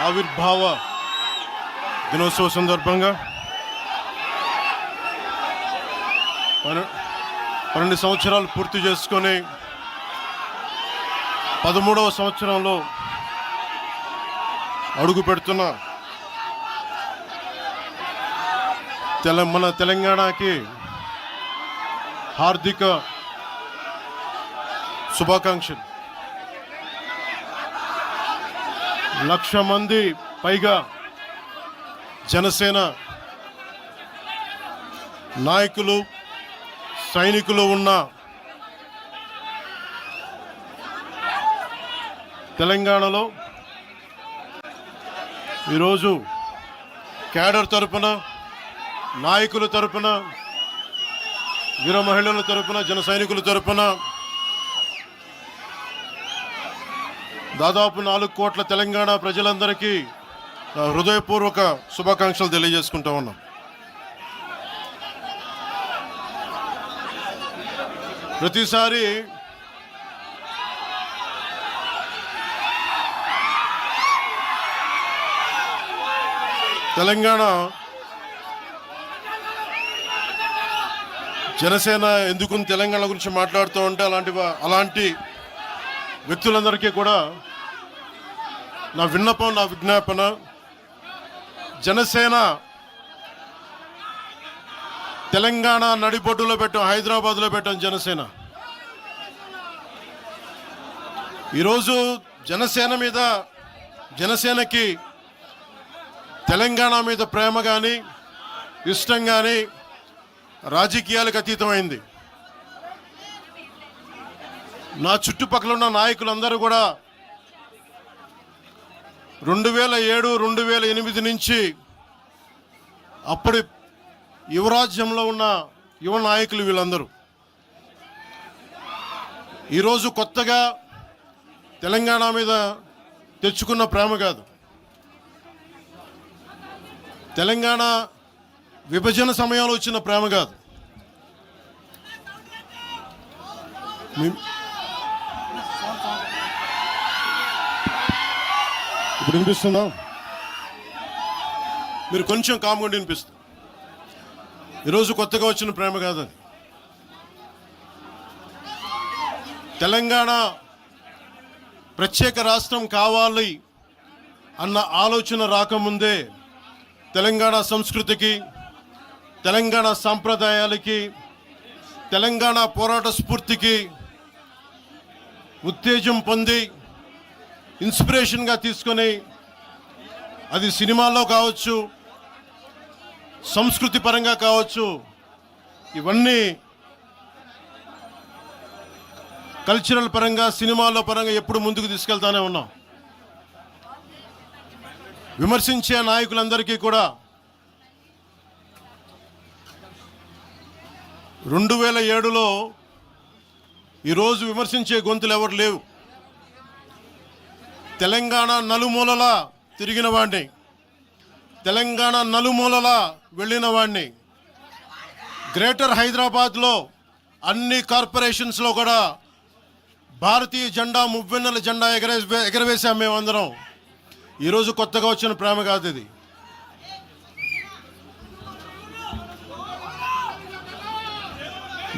ఆవిర్భావ దినోత్సవ సందర్భంగా 12 సంవత్సరాలు పూర్తి చేసుకొని 13వ సంవత్సరంలో అడుగు పెడుతున్న మన తెలంగాణకి హార్దిక శుభాకాంక్షలు. 1,00,000 మంది పైగా జనసేన నాయకులు సైనికులు ఉన్న తెలంగాణలో ఈరోజు క్యాడర్ తరపున, నాయకుల తరపున, వీర మహిళల తరపున, జన సైనికుల తరపున దాదాపు 4 కోట్ల తెలంగాణ ప్రజలందరికీ హృదయపూర్వక శుభాకాంక్షలు తెలియజేసుకుంటా ఉన్నాం. ప్రతిసారి తెలంగాణ జనసేన ఎందుకు తెలంగాణ గురించి మాట్లాడుతూ ఉంటే అలాంటి వ్యక్తులందరికీ కూడా నా విన్నపం, నా విజ్ఞాపన, జనసేన తెలంగాణ నడిబొడ్డులో పెట్టాం, హైదరాబాద్లో పెట్టాం జనసేన. ఈరోజు జనసేనకి తెలంగాణ మీద ప్రేమ కానీ, ఇష్టం కానీ రాజకీయాలకు అతీతమైంది. నా చుట్టుపక్కల ఉన్న నాయకులందరూ కూడా 2007, 2008 నుంచి అప్పటి యువరాజ్యంలో ఉన్న యువ నాయకులు వీళ్ళందరూ ఈరోజు కొత్తగా తెలంగాణ మీద తెచ్చుకున్న ప్రేమ కాదు. తెలంగాణ విభజన సమయంలో వచ్చిన ప్రేమ కాదు. ఇప్పుడు వినిపిస్తుందా? మీరు కొంచెం కామ్గా వినిపిస్తుంది. ఈరోజు కొత్తగా వచ్చిన ప్రేమ కాదు అది. తెలంగాణ ప్రత్యేక రాష్ట్రం కావాలి అన్న ఆలోచన రాకముందే తెలంగాణ సంస్కృతికి, తెలంగాణ సాంప్రదాయాలకి, తెలంగాణ పోరాట స్ఫూర్తికి ఉత్తేజం పొంది ఇన్స్పిరేషన్గా తీసుకొని, అది సినిమాల్లో కావచ్చు, సంస్కృతి పరంగా కావచ్చు, ఇవన్నీ కల్చరల్ పరంగా, సినిమాల్లో పరంగా ఎప్పుడు ముందుకు తీసుకెళ్తానే ఉన్నాం. విమర్శించే నాయకులందరికీ కూడా 2007లో ఈరోజు విమర్శించే గొంతులు ఎవరు లేవు. తెలంగాణ నలుమూలలా తిరిగిన వాడిని, తెలంగాణ నలుమూలలా వెళ్ళిన వాడిని, గ్రేటర్ హైదరాబాద్లో అన్ని కార్పొరేషన్స్లో కూడా భారతీయ జెండా, మువ్వెన్నెల జెండా ఎగరవేశాం మేమందరం. ఈరోజు కొత్తగా వచ్చిన ప్రేమ కాదు ఇది.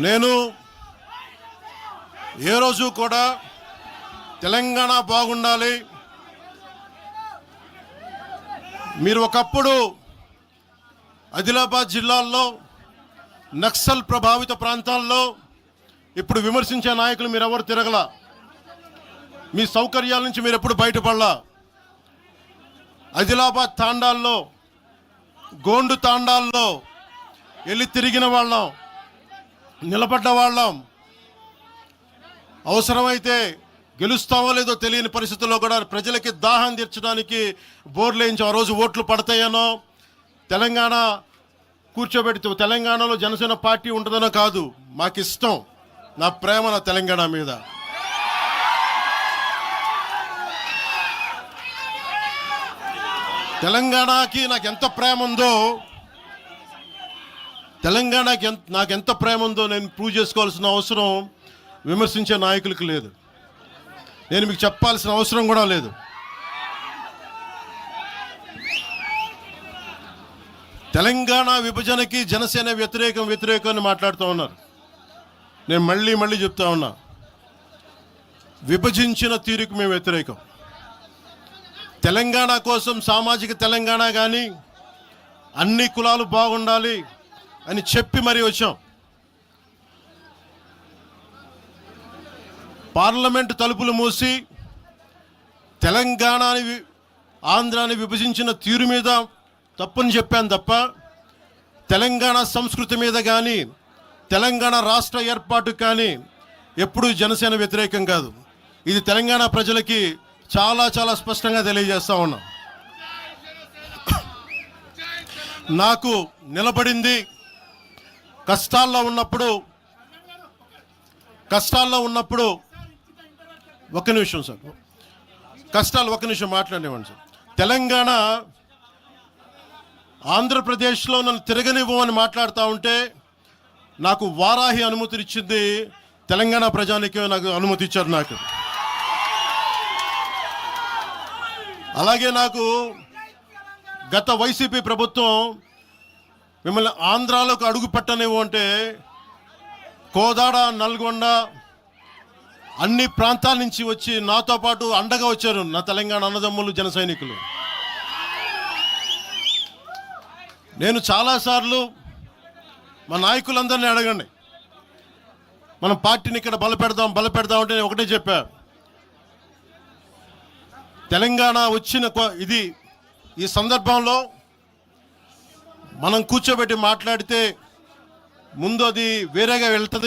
నేను ఏ రోజు కూడా తెలంగాణ బాగుండాలి, మీరు ఒకప్పుడు ఆదిలాబాద్ జిల్లాల్లో నక్సల్ ప్రభావిత ప్రాంతాల్లో ఇప్పుడు విమర్శించే నాయకులు మీరెవరు తిరగలా, మీ సౌకర్యాల నుంచి మీరు ఎప్పుడు బయటపడలా. ఆదిలాబాద్ తాండాల్లో, గోండు తాండాల్లో వెళ్ళి తిరిగిన వాళ్ళం, నిలబడ్డ వాళ్ళం. అవసరమైతే గెలుస్తామో లేదో తెలియని పరిస్థితుల్లో కూడా ప్రజలకి దాహం తీర్చడానికి బోర్లు వేయించాం. ఆ రోజు ఓట్లు పడతాయనో, తెలంగాణ కూర్చోబెడితే తెలంగాణలో జనసేన పార్టీ ఉంటుందనో కాదు, మాకు ఇష్టం, నా ప్రేమ నా తెలంగాణ మీద. తెలంగాణకి నాకు ఎంత ప్రేమ ఉందో, తెలంగాణకి నాకెంత ప్రేమ ఉందో నేను ప్రూవ్ చేసుకోవాల్సిన అవసరం విమర్శించే నాయకులకు లేదు. నేను మీకు చెప్పాల్సిన అవసరం కూడా లేదు. తెలంగాణ విభజనకి జనసేన వ్యతిరేకం అని మాట్లాడుతూ ఉన్నారు. నేను మళ్ళీ చెప్తా ఉన్నా, విభజించిన తీరుకు మేము వ్యతిరేకం. తెలంగాణ కోసం సామాజిక తెలంగాణ కానీ అన్ని కులాలు బాగుండాలి అని చెప్పి మరీ వచ్చాం. పార్లమెంటు తలుపులు మూసి తెలంగాణని ఆంధ్రాని విభజించిన తీరు మీద తప్పని చెప్పాను తప్ప తెలంగాణ సంస్కృతి మీద కానీ తెలంగాణ రాష్ట్ర ఏర్పాటు కానీ ఎప్పుడూ జనసేన వ్యతిరేకం కాదు. ఇది తెలంగాణ ప్రజలకి చాలా స్పష్టంగా తెలియజేస్తా ఉన్నాం. నాకు నిలబడింది కష్టాల్లో ఉన్నప్పుడు ఒక్క నిమిషం సార్, ఒక్క నిమిషం మాట్లాడేవాడిని సార్. తెలంగాణ ఆంధ్రప్రదేశ్లో నన్ను తిరగనివ్వమని మాట్లాడుతూ ఉంటే నాకు వారాహి అనుమతినిచ్చింది తెలంగాణ ప్రజానికి, నాకు అనుమతి ఇచ్చారు. నాకు అలాగే నాకు గత వైసీపీ ప్రభుత్వం మిమ్మల్ని ఆంధ్రాలోకి అడుగు పెట్టనివ్వు అంటే కోదాడ, నల్గొండ అన్ని ప్రాంతాల నుంచి వచ్చి నాతో పాటు అండగా వచ్చారు నా తెలంగాణ అన్నదమ్ములు, జన సైనికులు. నేను చాలాసార్లు మా నాయకులందరినీ అడగండి, మనం పార్టీని ఇక్కడ బలపెడదాం అంటే నేను ఒకటే చెప్పా, తెలంగాణ వచ్చిన ఈ సందర్భంలో మనం కూర్చోబెట్టి మాట్లాడితే ముందు అది వేరేగా వెళ్తుంది.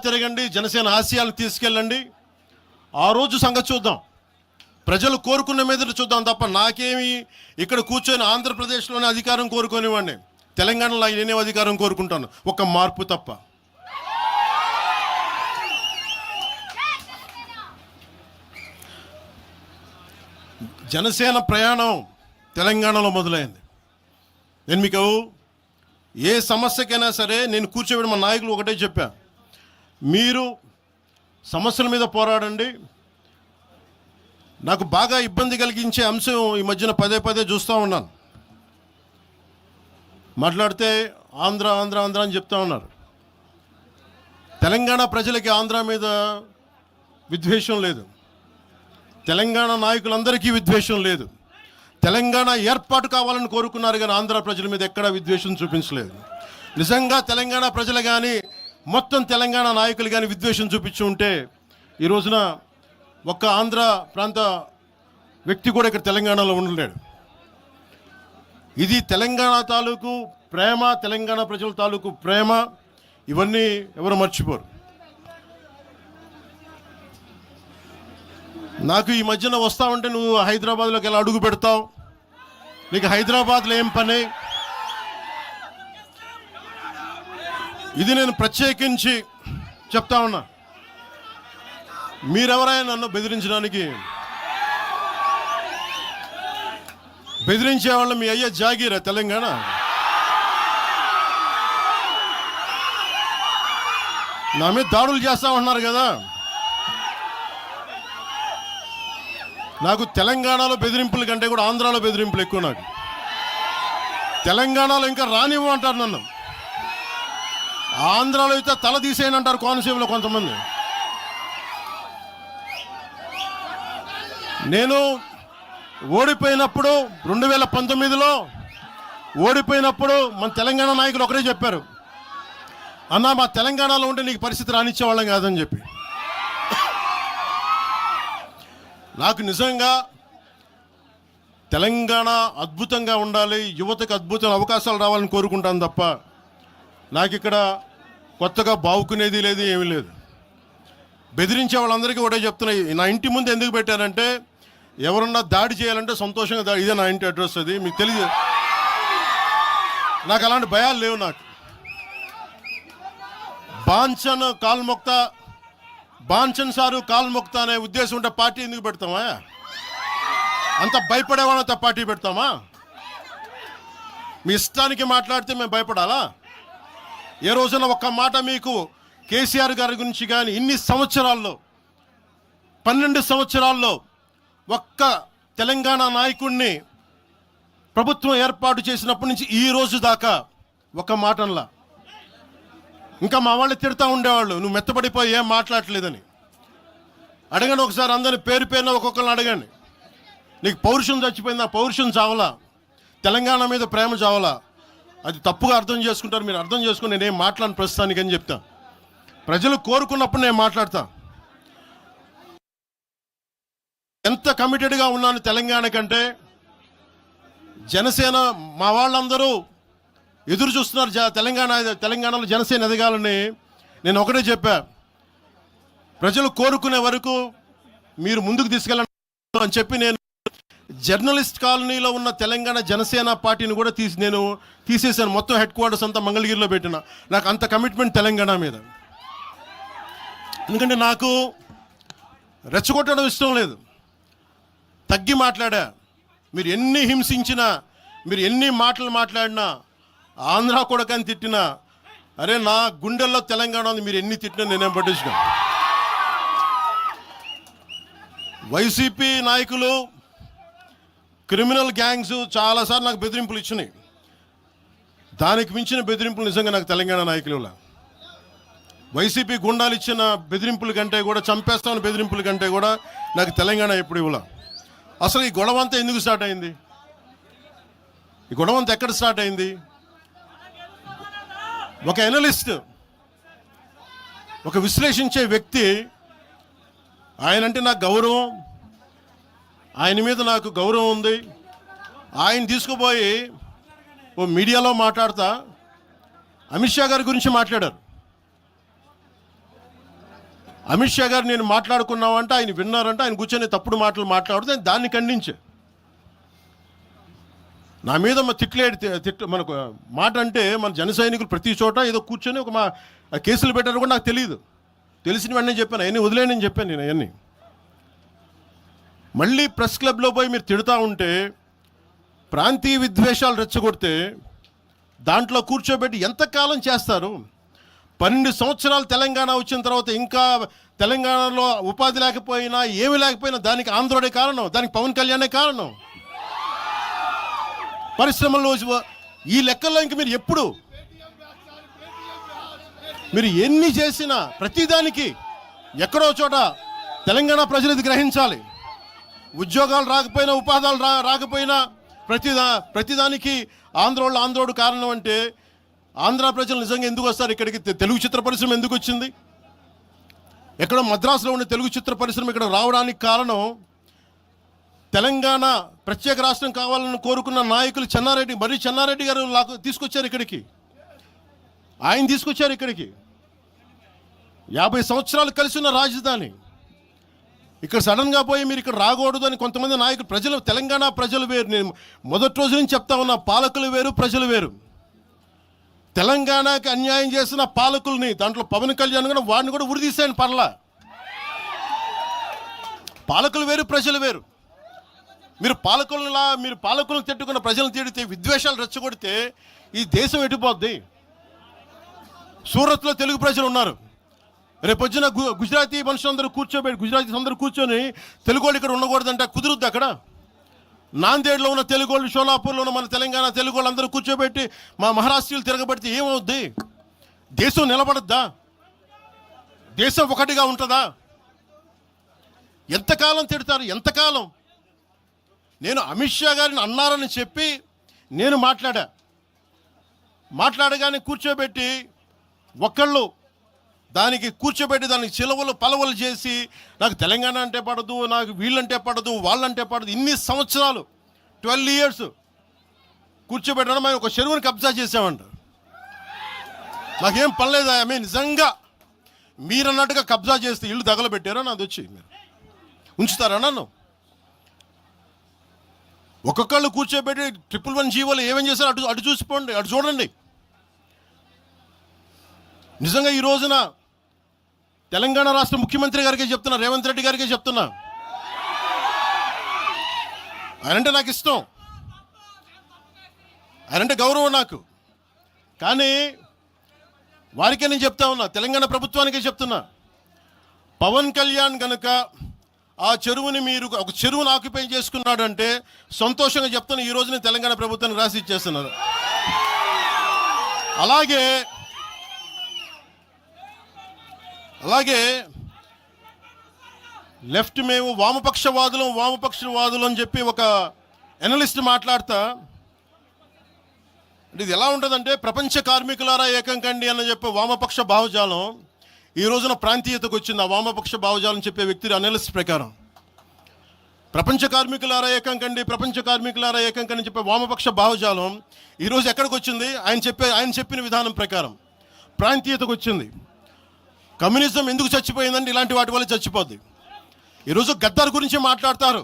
తిరగండి, జనసేన ఆశయాలు తీసుకెళ్ళండి, ఆ రోజు సంగతి చూద్దాం, ప్రజలు కోరుకున్న మీద చూద్దాం తప్ప నాకేమి ఇక్కడ కూర్చొని ఆంధ్రప్రదేశ్లోనే అధికారం కోరుకునేవాడిని, తెలంగాణలో నేనే అధికారం కోరుకుంటాను, ఒక మార్పు తప్ప. జనసేన ప్రయాణం తెలంగాణలో మొదలైంది. నేను మీకు ఏ సమస్యకైనా సరే నేను కూర్చోబెట్టి మా నాయకులు ఒకటే చెప్పా, మీరు సమస్యల మీద పోరాడండి. నాకు బాగా ఇబ్బంది కలిగించే అంశం ఈ మధ్యన పదే చూస్తూ ఉన్నాను, మాట్లాడితే ఆంధ్ర అని చెప్తా ఉన్నారు. తెలంగాణ ప్రజలకి ఆంధ్ర మీద విద్వేషం లేదు, తెలంగాణ నాయకులందరికీ విద్వేషం లేదు. తెలంగాణ ఏర్పాటు కావాలని కోరుకున్నారు కానీ ఆంధ్ర ప్రజల మీద ఎక్కడా విద్వేషం చూపించలేదు. నిజంగా తెలంగాణ ప్రజలు కానీ మొత్తం తెలంగాణ నాయకులు కానీ విద్వేషం చూపించి ఉంటే ఈ రోజున ఒక్క ఆంధ్ర ప్రాంత వ్యక్తి కూడా ఇక్కడ తెలంగాణలో ఉండలేడు. ఇది తెలంగాణ తాలూకు ప్రేమ, తెలంగాణ ప్రజల తాలూకు ప్రేమ, ఇవన్నీ ఎవరు మర్చిపోరు. నాకు ఈ మధ్యన వస్తా ఉంటే నువ్వు హైదరాబాద్లోకి ఎలా అడుగు పెడతావు, నీకు హైదరాబాద్లో ఏం పని, ఇది నేను ప్రత్యేకించి చెప్తా ఉన్నా. మీరెవరైనా నన్ను బెదిరించే వాళ్ళు మీ అయ్యే జాగీరా తెలంగాణ? నా మీద దాడులు చేస్తా ఉంటున్నారు కదా. నాకు తెలంగాణలో బెదిరింపుల కంటే కూడా ఆంధ్రాలో బెదిరింపులు ఎక్కువ. నాకు తెలంగాణలో ఇంకా రానివ్వు అంటారు నన్ను, ఆంధ్రాలో అయితే తల తీసేయని అంటారు కోనసీమలో కొంతమంది. నేను ఓడిపోయినప్పుడు 2019లో ఓడిపోయినప్పుడు మన తెలంగాణ నాయకులు ఒకరే చెప్పారు, అన్నా మా తెలంగాణలో ఉంటే నీకు పరిస్థితి రానిచ్చేవాళ్ళం కాదని చెప్పి. నాకు నిజంగా తెలంగాణ అద్భుతంగా ఉండాలి, యువతకు అద్భుతమైన అవకాశాలు రావాలని కోరుకుంటాను తప్ప నాకు ఇక్కడ కొత్తగా బావుకునేది లేదు, ఏమీ లేదు. బెదిరించే వాళ్ళందరికీ ఒకటే చెప్తున్నాయి, నా ఇంటి ముందు ఎందుకు పెట్టారంటే ఎవరన్నా దాడి చేయాలంటే సంతోషంగా ఇదే నా ఇంటి అడ్రస్, అది మీకు తెలియదు. నాకు అలాంటి భయాలు లేవు. నాకు బాంచన్ సారు కాల్మొక్తా అనే ఉద్దేశం ఉంటే పార్టీ ఎందుకు పెడతామా? అంత భయపడేవాళ్ళంతా పార్టీ పెడతామా? మీ ఇష్టానికి మాట్లాడితే మేము భయపడాలా? ఏ రోజున ఒక్క మాట మీకు కేసీఆర్ గారి గురించి కానీ ఇన్ని సంవత్సరాల్లో 12 సంవత్సరాల్లో ఒక్క తెలంగాణ నాయకుడిని ప్రభుత్వం ఏర్పాటు చేసినప్పటి నుంచి ఈ రోజు దాకా ఒక మాటంలా. ఇంకా మా వాళ్ళు తిడతా ఉండేవాళ్ళు, నువ్వు మెత్తబడిపోయి ఏం మాట్లాడలేదని. అడగండి ఒకసారి, అందరిని పేరు పేరున ఒక్కొక్కరిని అడగండి. నీకు పౌరుషం చచ్చిపోయిందా? పౌరుషం చావలా, తెలంగాణ మీద ప్రేమ చావలా. అది తప్పుగా అర్థం చేసుకుంటారు. మీరు అర్థం చేసుకుని నేనేం మాట్లాడిన ప్రస్తుతానికి అని చెప్తా. ప్రజలు కోరుకున్నప్పుడు నేను మాట్లాడతా. ఎంత కమిటెడ్గా ఉన్నాను తెలంగాణ కంటే, జనసేన మా వాళ్ళందరూ ఎదురు చూస్తున్నారు తెలంగాణలో జనసేన ఎదగాలని. నేను ఒకటే చెప్పా, ప్రజలు కోరుకునే వరకు మీరు ముందుకు తీసుకెళ్ళండి అని చెప్పి నేను జర్నలిస్ట్ కాలనీలో ఉన్న తెలంగాణ జనసేన పార్టీని కూడా నేను తీసేసాను. మొత్తం హెడ్ క్వార్టర్స్ అంతా మంగళగిరిలో పెట్టిన. నాకు అంత కమిట్మెంట్ తెలంగాణ మీద. ఎందుకంటే నాకు రెచ్చగొట్టడం ఇష్టం లేదు. తగ్గి మాట్లాడా. మీరు ఎన్ని హింసించినా, మీరు ఎన్ని మాటలు మాట్లాడినా, ఆంధ్ర కొడకని తిట్టినా, అరే నా గుండెల్లో తెలంగాణ ఉంది, మీరు ఎన్ని తిట్టినా నేనేం పట్టించుకోను. వైసీపీ నాయకులు, క్రిమినల్ గ్యాంగ్స్ చాలాసార్లు నాకు బెదిరింపులు ఇచ్చినాయి. దానికి మించిన బెదిరింపులు నిజంగా నాకు తెలంగాణ నాయకులు. వైసీపీ గుండాలు ఇచ్చిన బెదిరింపుల కంటే కూడా, చంపేస్తామని బెదిరింపుల కంటే కూడా నాకు తెలంగాణ ఎప్పుడు ఇవ్వాల. అసలు ఈ గొడవ అంతా ఎందుకు స్టార్ట్ అయింది? ఈ గొడవ అంతా ఎక్కడ స్టార్ట్ అయింది? ఒక ఎనలిస్ట్, ఒక విశ్లేషించే వ్యక్తి, ఆయనంటే నాకు గౌరవం, ఆయన మీద నాకు గౌరవం ఉంది. ఆయన తీసుకుపోయి ఓ మీడియాలో మాట్లాడతా అమిత్ షా గారి గురించి మాట్లాడారు. అమిత్ షా గారు నేను మాట్లాడుకున్నామంటే ఆయన విన్నారంటే, ఆయన కూర్చొని తప్పుడు మాటలు మాట్లాడితే దాన్ని ఖండించే. నా మీద మనకు మాట అంటే మన జన సైనికులు ప్రతి చోట ఏదో కూర్చొని ఒక కేసులు పెట్టారు కూడా నాకు తెలియదు. తెలిసిన వెంటనే చెప్పాను, అవన్నీ వదిలేయని చెప్పాను నేను. అవన్నీ మళ్ళీ ప్రెస్ క్లబ్లో పోయి మీరు తిడుతూ ఉంటే, ప్రాంతీయ విద్వేషాలు రెచ్చగొడితే దాంట్లో కూర్చోబెట్టి ఎంతకాలం చేస్తారు? 12 సంవత్సరాలు తెలంగాణ వచ్చిన తర్వాత ఇంకా తెలంగాణలో ఉపాధి లేకపోయినా, ఏమి లేకపోయినా దానికి ఆంధ్రుడే కారణం, దానికి పవన్ కళ్యాణే కారణం. పరిశ్రమల్లో ఈ లెక్కల్లో ఇంక మీరు ఎప్పుడు, మీరు ఎన్ని చేసినా ప్రతిదానికి ఎక్కడో చోట తెలంగాణ ప్రజలు ఇది గ్రహించాలి. ఉద్యోగాలు రాకపోయినా, ఉపాధాలు రాకపోయినా ప్రతిదానికి ఆంధ్రోడు కారణం అంటే, ఆంధ్ర ప్రజలు నిజంగా ఎందుకు వస్తారు ఇక్కడికి? తెలుగు చిత్ర పరిశ్రమ ఎందుకు వచ్చింది? ఎక్కడో మద్రాసులో ఉన్న తెలుగు చిత్ర పరిశ్రమ ఇక్కడ రావడానికి కారణం, తెలంగాణ ప్రత్యేక రాష్ట్రం కావాలని కోరుకున్న నాయకులు చెన్నారెడ్డి గారు తీసుకొచ్చారు ఇక్కడికి. ఆయన తీసుకొచ్చారు ఇక్కడికి. 50 సంవత్సరాలు కలిసి ఉన్న రాజధాని ఇక్కడ సడన్గా పోయి మీరు ఇక్కడ రాకూడదు అని కొంతమంది నాయకులు, తెలంగాణ ప్రజలు వేరు. నేను మొదటి రోజు నుంచి చెప్తా ఉన్నా, పాలకులు వేరు, ప్రజలు వేరు. తెలంగాణకి అన్యాయం చేసిన పాలకుల్ని, దాంట్లో పవన్ కళ్యాణ్ కూడా, వాడిని కూడా ఉరిదీసాను పర్లా. పాలకులు వేరు, ప్రజలు వేరు. మీరు పాలకులను తిట్టుకున్న ప్రజలను తిడితే, విద్వేషాలు రెచ్చగొడితే ఈ దేశం ఎటుపోద్ది? సూరత్లో తెలుగు ప్రజలు ఉన్నారు. రేపొచ్చిన గుజరాతీ మనుషులందరూ గుజరాతీస్ అందరూ కూర్చొని తెలుగు వాళ్ళు ఇక్కడ ఉండకూడదంటే కుదురుద్ది అక్కడ? నాందేడ్లో ఉన్న తెలుగు వాళ్ళు, షోలాపూర్లో ఉన్న మన తెలంగాణ తెలుగు వాళ్ళు అందరూ కూర్చోబెట్టి మా మహారాష్ట్రీయులు తిరగబెడితే ఏమవుద్ది? దేశం నిలబడద్దా? దేశం ఒకటిగా ఉంటుందా? ఎంతకాలం తిడతారు? ఎంతకాలం? నేను అమిత్ షా గారిని అన్నారని చెప్పి నేను మాట్లాడగానే కూర్చోబెట్టి ఒకళ్ళు దానికి చిలవలు పలవలు చేసి, నాకు తెలంగాణ అంటే పడదు, నాకు వీళ్ళంటే పడదు, వాళ్ళంటే పడదు, ఇన్ని సంవత్సరాలు 12 years కూర్చోబెట్టడం. మేము ఒక చెరువుని కబ్జా చేసామంట. నాకేం పనిలేదా? నిజంగా మీరన్నట్టుగా కబ్జా చేస్తే ఇల్లు తగలబెట్టారా? నాది వచ్చి మీరు ఉంచుతారా నన్ను? ఒక్కొక్కళ్ళు కూర్చోబెట్టి 111 జీవోలు ఏమేం చేశారు అటు చూసిపోండి, అటు చూడండి. నిజంగా ఈ రోజున తెలంగాణ రాష్ట్ర ముఖ్యమంత్రి గారికి చెప్తున్నా, రేవంత్ రెడ్డి గారికి చెప్తున్నా, ఆయనంటే నాకు ఇష్టం, ఆయనంటే గౌరవం నాకు. కానీ వారికే నేను చెప్తా ఉన్నా, తెలంగాణ ప్రభుత్వానికే చెప్తున్నా, పవన్ కళ్యాణ్ కనుక ఆ చెరువుని మీరు ఒక చెరువును ఆక్యుపై చేసుకున్నాడంటే సంతోషంగా చెప్తాను, ఈ రోజున తెలంగాణ ప్రభుత్వానికి రాసి ఇచ్చేస్తున్నారు. అలాగే లెఫ్ట్ మేము వామపక్షవాదులు అని చెప్పి ఒక ఎనలిస్ట్ మాట్లాడతా, ఇది ఎలా ఉంటుందంటే ప్రపంచ కార్మికులారా ఏకం కండి అని చెప్పే వామపక్ష భావజాలం ఈ రోజున ప్రాంతీయతకు వచ్చింది. ఆ వామపక్ష భావజాలం చెప్పే వ్యక్తి అనలిస్ట్ ప్రకారం ప్రపంచ కార్మికులారా ఏకం కండి చెప్పే వామపక్ష భావజాలం ఈరోజు ఎక్కడికి వచ్చింది? ఆయన చెప్పిన విధానం ప్రకారం ప్రాంతీయతకు వచ్చింది. కమ్యూనిజం ఎందుకు చచ్చిపోయిందంటే ఇలాంటి వాటి వల్ల చచ్చిపోద్ది. ఈరోజు గద్దర్ గురించి మాట్లాడతారు.